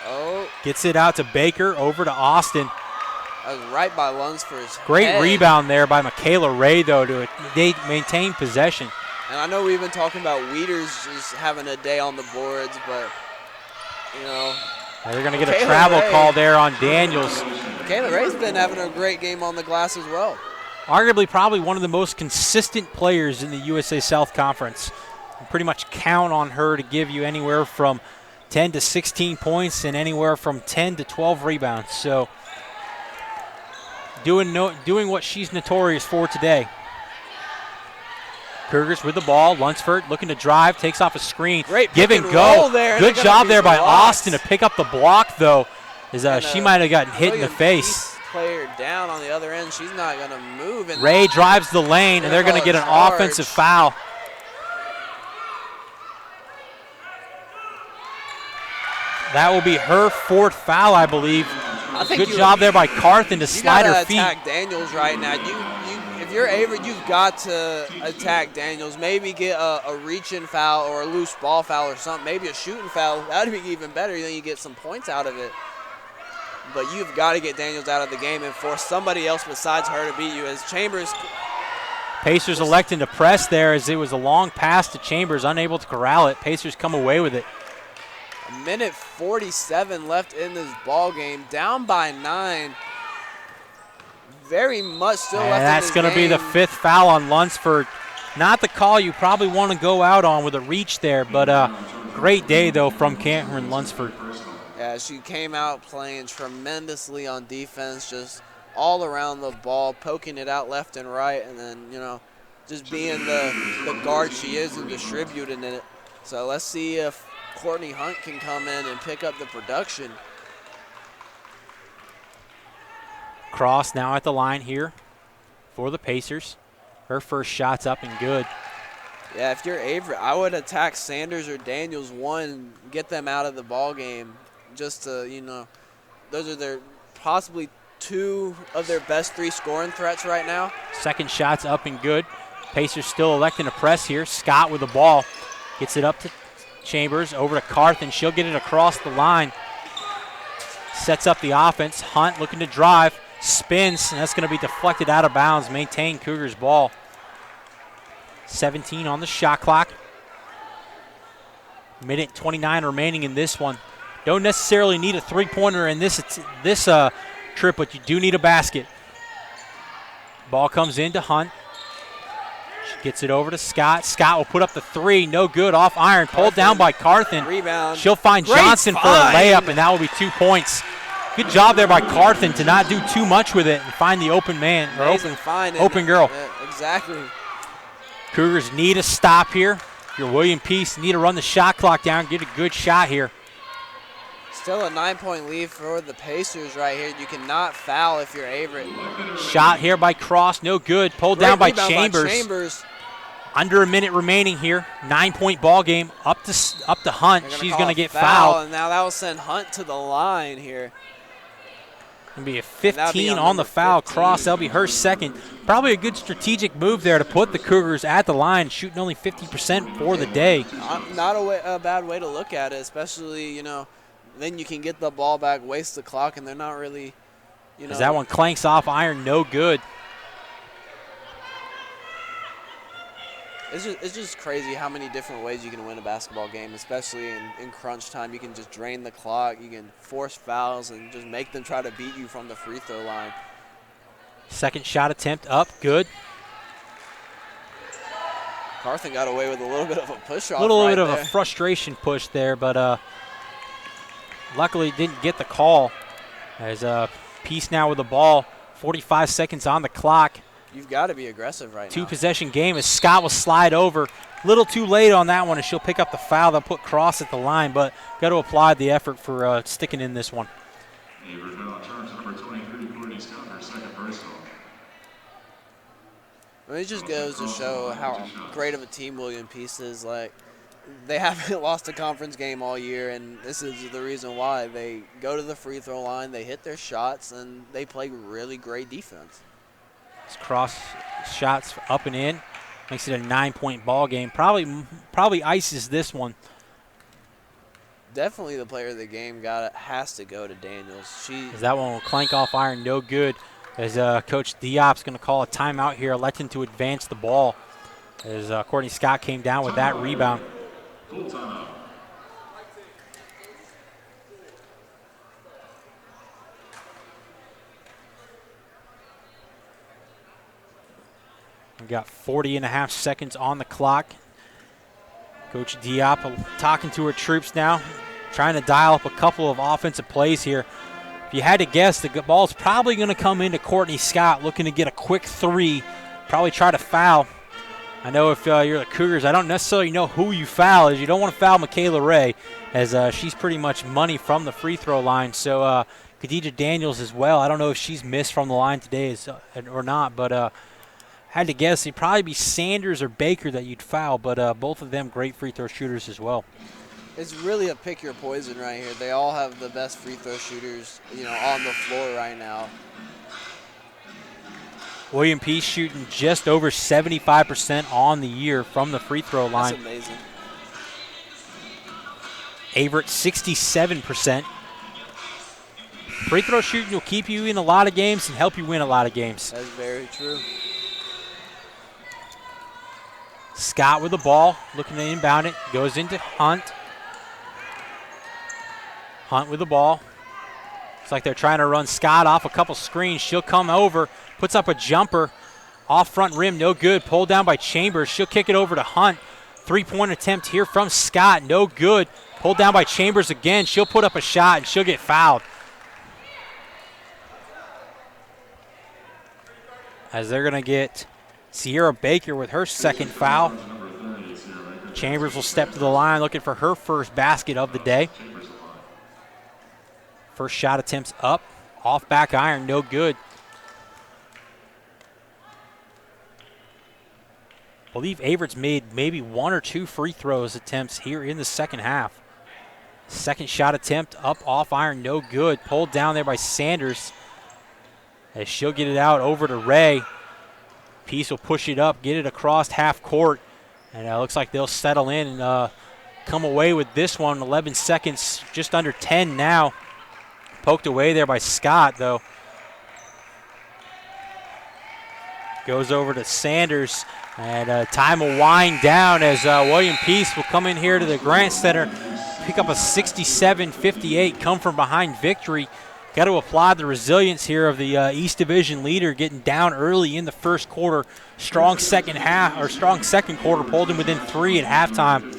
Oh. Gets it out to Baker. Over to Austin. That was right by Lunsford's Great head. rebound there by Michaela Ray, though, to maintain possession. And I know we've been talking about Weeders just having a day on the boards, but, They're going to get a Michaela travel Ray. call there on Daniels. Michaela Ray's been having a great game on the glass as well. Arguably probably one of the most consistent players in the USA South Conference. You pretty much count on her to give you anywhere from 10 to 16 points and anywhere from 10 to 12 rebounds. So doing what she's notorious for today. Cougars with the ball. Lunsford looking to drive, takes off a screen. Great give pick and and go. roll there, and Good they're gonna job be there by blocked. Austin to pick up the block, though. She might have gotten hit in the William face. Peace player down on the other end. She's not going to move. And Ray drives the lane, and they're going to get an charge. offensive foul. That will be her 4th foul, I believe. I think Good job there by Carthen to You slide gotta her feet. attack Daniels right now. If you're Averett, you've got to attack Daniels. Maybe get a reach-in foul or a loose ball foul or something. Maybe a shooting foul. That would be even better. Then you get some points out of it. But you've got to get Daniels out of the game and force somebody else besides her to beat you. As Chambers. Pacers electing to press there as it was a long pass to Chambers, unable to corral it. Pacers come away with it. A minute 47 left in this ball game. Down by 9. Very much still left in That's this going to be the game. 5th foul on Lunsford. Not the call you probably want to go out on with a reach there, but great day, though, from Cameron Lunsford. Yeah, she came out playing tremendously on defense, just all around the ball, poking it out left and right, and then, just being the guard she is and distributing it. So let's see if Courtney Hunt can come in and pick up the production. Cross now at the line here for the Pacers. Her first shot's up and good. Yeah, if you're Averett, I would attack Sanders or Daniels one, get them out of the ball game, just to, those are their possibly 2 of their best 3 scoring threats right now. Second shot's up and good. Pacers still electing to press here. Scott with the ball. Gets it up to Chambers, over to Carthen. She'll get it across the line. Sets up the offense. Hunt looking to drive. Spins, and that's going to be deflected out of bounds. Maintain Cougars ball. 17 on the shot clock. Minute 29 remaining in this one. Don't necessarily need a three-pointer in this trip, but you do need a basket. Ball comes into Hunt. She gets it over to Scott. Scott will put up the 3. No good. Off iron. Pulled down by Carthen. Rebound. She'll find Great Johnson for a find. layup, and that will be 2 points. Good job there by Carthen to not do too much with it and find the open man or open girl. Yeah, exactly. Cougars need a stop here. Your William Peace need to run the shot clock down, get a good shot here. Still a 9-point lead for the Pacers right here. You cannot foul if you're Averett. Shot here by Cross, no good. Pulled down by Chambers. Under a minute remaining here. 9-point ball game. Up to Hunt. She's going to get fouled. And now that will send Hunt to the line here. Going to be a 15 on the foul. 15. Cross, that'll be her second. Probably a good strategic move there to put the Cougars at the line, shooting only 50% for the day. Not a bad way to look at it, especially, then you can get the ball back, waste the clock, and they're not really, As that one clanks off iron, no good. It's just crazy how many different ways you can win a basketball game, especially in crunch time. You can just drain the clock. You can force fouls and just make them try to beat you from the free throw line. Second shot attempt up, good. Carthen got away with a little bit of a push-off. A little bit of a frustration push there, but luckily didn't get the call. As Peace now with the ball, 45 seconds on the clock. You've got to be aggressive right now. Two-possession game as Scott will slide over. A little too late on that one, and she'll pick up the foul. They'll put Cross at the line, but got to applaud the effort for sticking in this one. It just goes to show how great of a team William Peace is. They haven't lost a conference game all year, and this is the reason why. They go to the free throw line, they hit their shots, and they play really great defense. Cross shots up and in. Makes it a 9-point ball game. Probably ices this one. Definitely the player of the game has to go to Daniels. As that one will clank off iron, no good. As Coach Diop's going to call a timeout here, electing to advance the ball. As Courtney Scott came down with that rebound. We've got 40.5 seconds on the clock. Coach Diop talking to her troops now, trying to dial up a couple of offensive plays here. If you had to guess, the ball's probably going to come into Courtney Scott, looking to get a quick three, probably try to foul. I know if you're the Cougars, I don't necessarily know who you foul, as you don't want to foul Michaela Ray, as she's pretty much money from the free throw line. So Khadijah Daniels as well. I don't know if she's missed from the line today or not, but had to guess it'd probably be Sanders or Baker that you'd foul, but both of them great free throw shooters as well. It's really a pick your poison right here. They all have the best free throw shooters, on the floor right now. William Peace shooting just over 75% on the year from the free throw line. That's amazing. Averett 67%. Free throw shooting will keep you in a lot of games and help you win a lot of games. That's very true. Scott with the ball, looking to inbound it, goes into Hunt. Hunt with the ball. Looks like they're trying to run Scott off a couple screens. She'll come over, puts up a jumper, off front rim, no good. Pulled down by Chambers. She'll kick it over to Hunt. Three-point attempt here from Scott, no good. Pulled down by Chambers again. She'll put up a shot, and she'll get fouled. As they're going to get Sierra Baker with her second foul. Chambers will step to the line looking for her first basket of the day. First shot attempts up, off back iron, no good. I believe Averett's made maybe one or two free throws attempts here in the second half. Second shot attempt up off iron, no good. Pulled down there by Sanders. As she'll get it out over to Ray. Peace will push it up, get it across half court. And it looks like they'll settle in and come away with this one. 11 seconds, just under 10 now. Poked away there by Scott, though. Goes over to Sanders, and time will wind down as William Peace will come in here to the Grant Center, pick up a 67-58 come from behind victory. Got to applaud the resilience here of the East Division leader, getting down early in the first quarter. Strong second quarter, pulled him within 3 at halftime.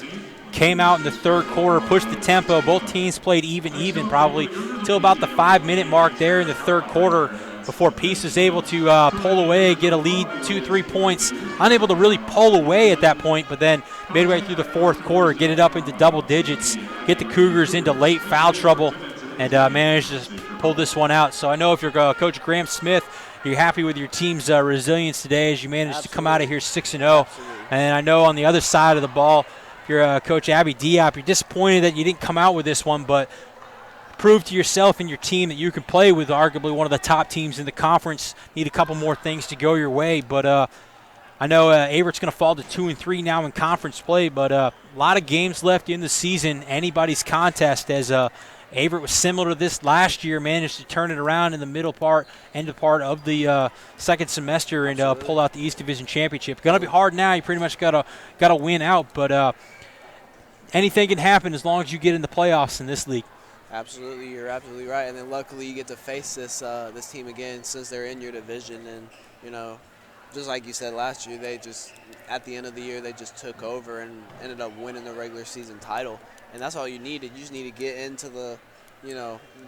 came out in the third quarter, pushed the tempo. Both teams played even probably till about the 5-minute mark there in the third quarter before Peace was able to pull away, get a lead, 2-3 points. Unable to really pull away at that point, but then midway through the fourth quarter, get it up into double digits, get the Cougars into late foul trouble, and managed to pull this one out. So I know if you're Coach Graham Smith, you're happy with your team's resilience today as you managed to come out of here 6-0. And I know on the other side of the ball, if you're Coach Abby Diop, you're disappointed that you didn't come out with this one, but prove to yourself and your team that you can play with arguably one of the top teams in the conference. Need a couple more things to go your way, but I know Averett's going to fall to 2-3 now in conference play, but a lot of games left in the season. Anybody's contest, as Averett was similar to this last year, managed to turn it around in the end part of the second semester and pull out the East Division Championship. Going to be hard now. You pretty much got to win out, but anything can happen as long as you get in the playoffs in this league. Absolutely, you're absolutely right. And then luckily you get to face this team again since they're in your division. And, you know, just like you said last year, they just, at the end of the year, they just took over and ended up winning the regular season title. And that's all you needed. You just need to get into the,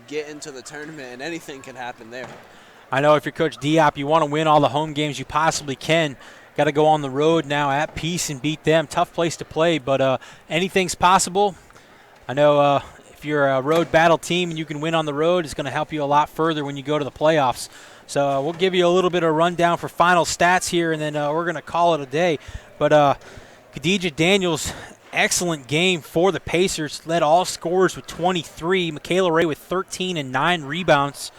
get into the tournament, and anything can happen there. I know if you're Coach Diop, you want to win all the home games you possibly can. Got to go on the road now at Peace and beat them. Tough place to play, but anything's possible. I know if you're a road battle team and you can win on the road, it's going to help you a lot further when you go to the playoffs. So we'll give you a little bit of rundown for final stats here, and then we're going to call it a day. But Khadijah Daniels, excellent game for the Pacers, led all scorers with 23. Michaela Ray with 13 and 9 rebounds.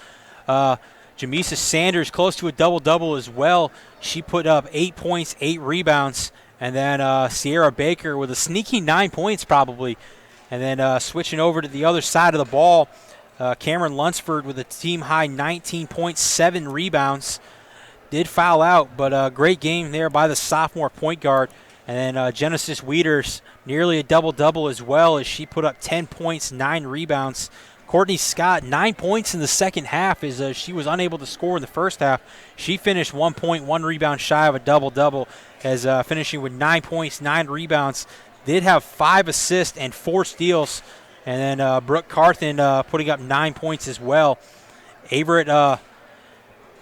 Jamisa Sanders close to a double-double as well. She put up 8 points, 8 rebounds. And then Sierra Baker with a sneaky 9 points probably. And then switching over to the other side of the ball, Cameron Lunsford with a team-high 19.7 rebounds. Did foul out, but a great game there by the sophomore point guard. And then Genesis Wieters, nearly a double-double as well, as she put up 10 points, 9 rebounds. Courtney Scott, 9 points in the second half, as she was unable to score in the first half. She finished 1 point, 1 rebound shy of a double-double, as finishing with 9 points, 9 rebounds. Did have 5 assists and 4 steals. And then Brooke Carthen putting up 9 points as well. Averett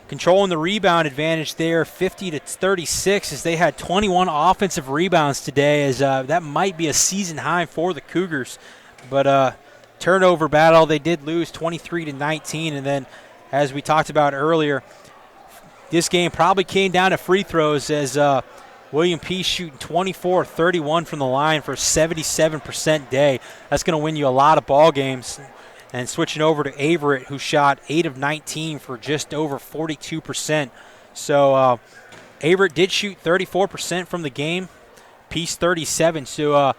controlling the rebound advantage there, 50-36, as they had 21 offensive rebounds today, as that might be a season high for the Cougars. But turnover battle, they did lose 23-19. And then, as we talked about earlier, this game probably came down to free throws, as William Peace shooting 24-31 from the line for a 77% day. That's going to win you a lot of ball games. And switching over to Averett, who shot 8 of 19 for just over 42%. So Averett did shoot 34% from the game, Peace 37. So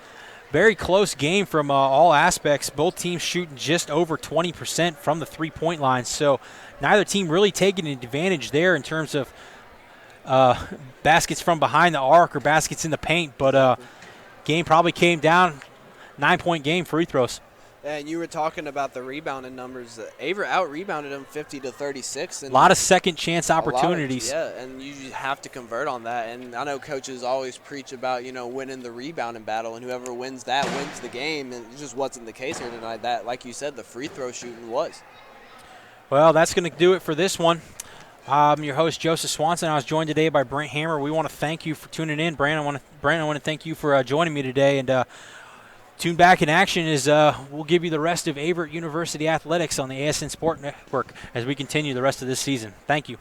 very close game from all aspects. Both teams shooting just over 20% from the three-point line. So neither team really taking an advantage there in terms of baskets from behind the arc or baskets in the paint, but game probably came down, 9-point game, free throws. And you were talking about the rebounding numbers. Averett out-rebounded them 50-36. And a lot of second-chance opportunities. And you have to convert on that. And I know coaches always preach about, winning the rebounding battle, and whoever wins that wins the game. And it just wasn't the case here tonight. That, like you said, the free throw shooting was. Well, that's going to do it for this one. I'm your host, Joseph Swanson. I was joined today by Brent Hammer. We want to thank you for tuning in. Brent, I want to thank you for joining me today. And tune back in action as we'll give you the rest of Averett University athletics on the ASN Sport Network as we continue the rest of this season. Thank you.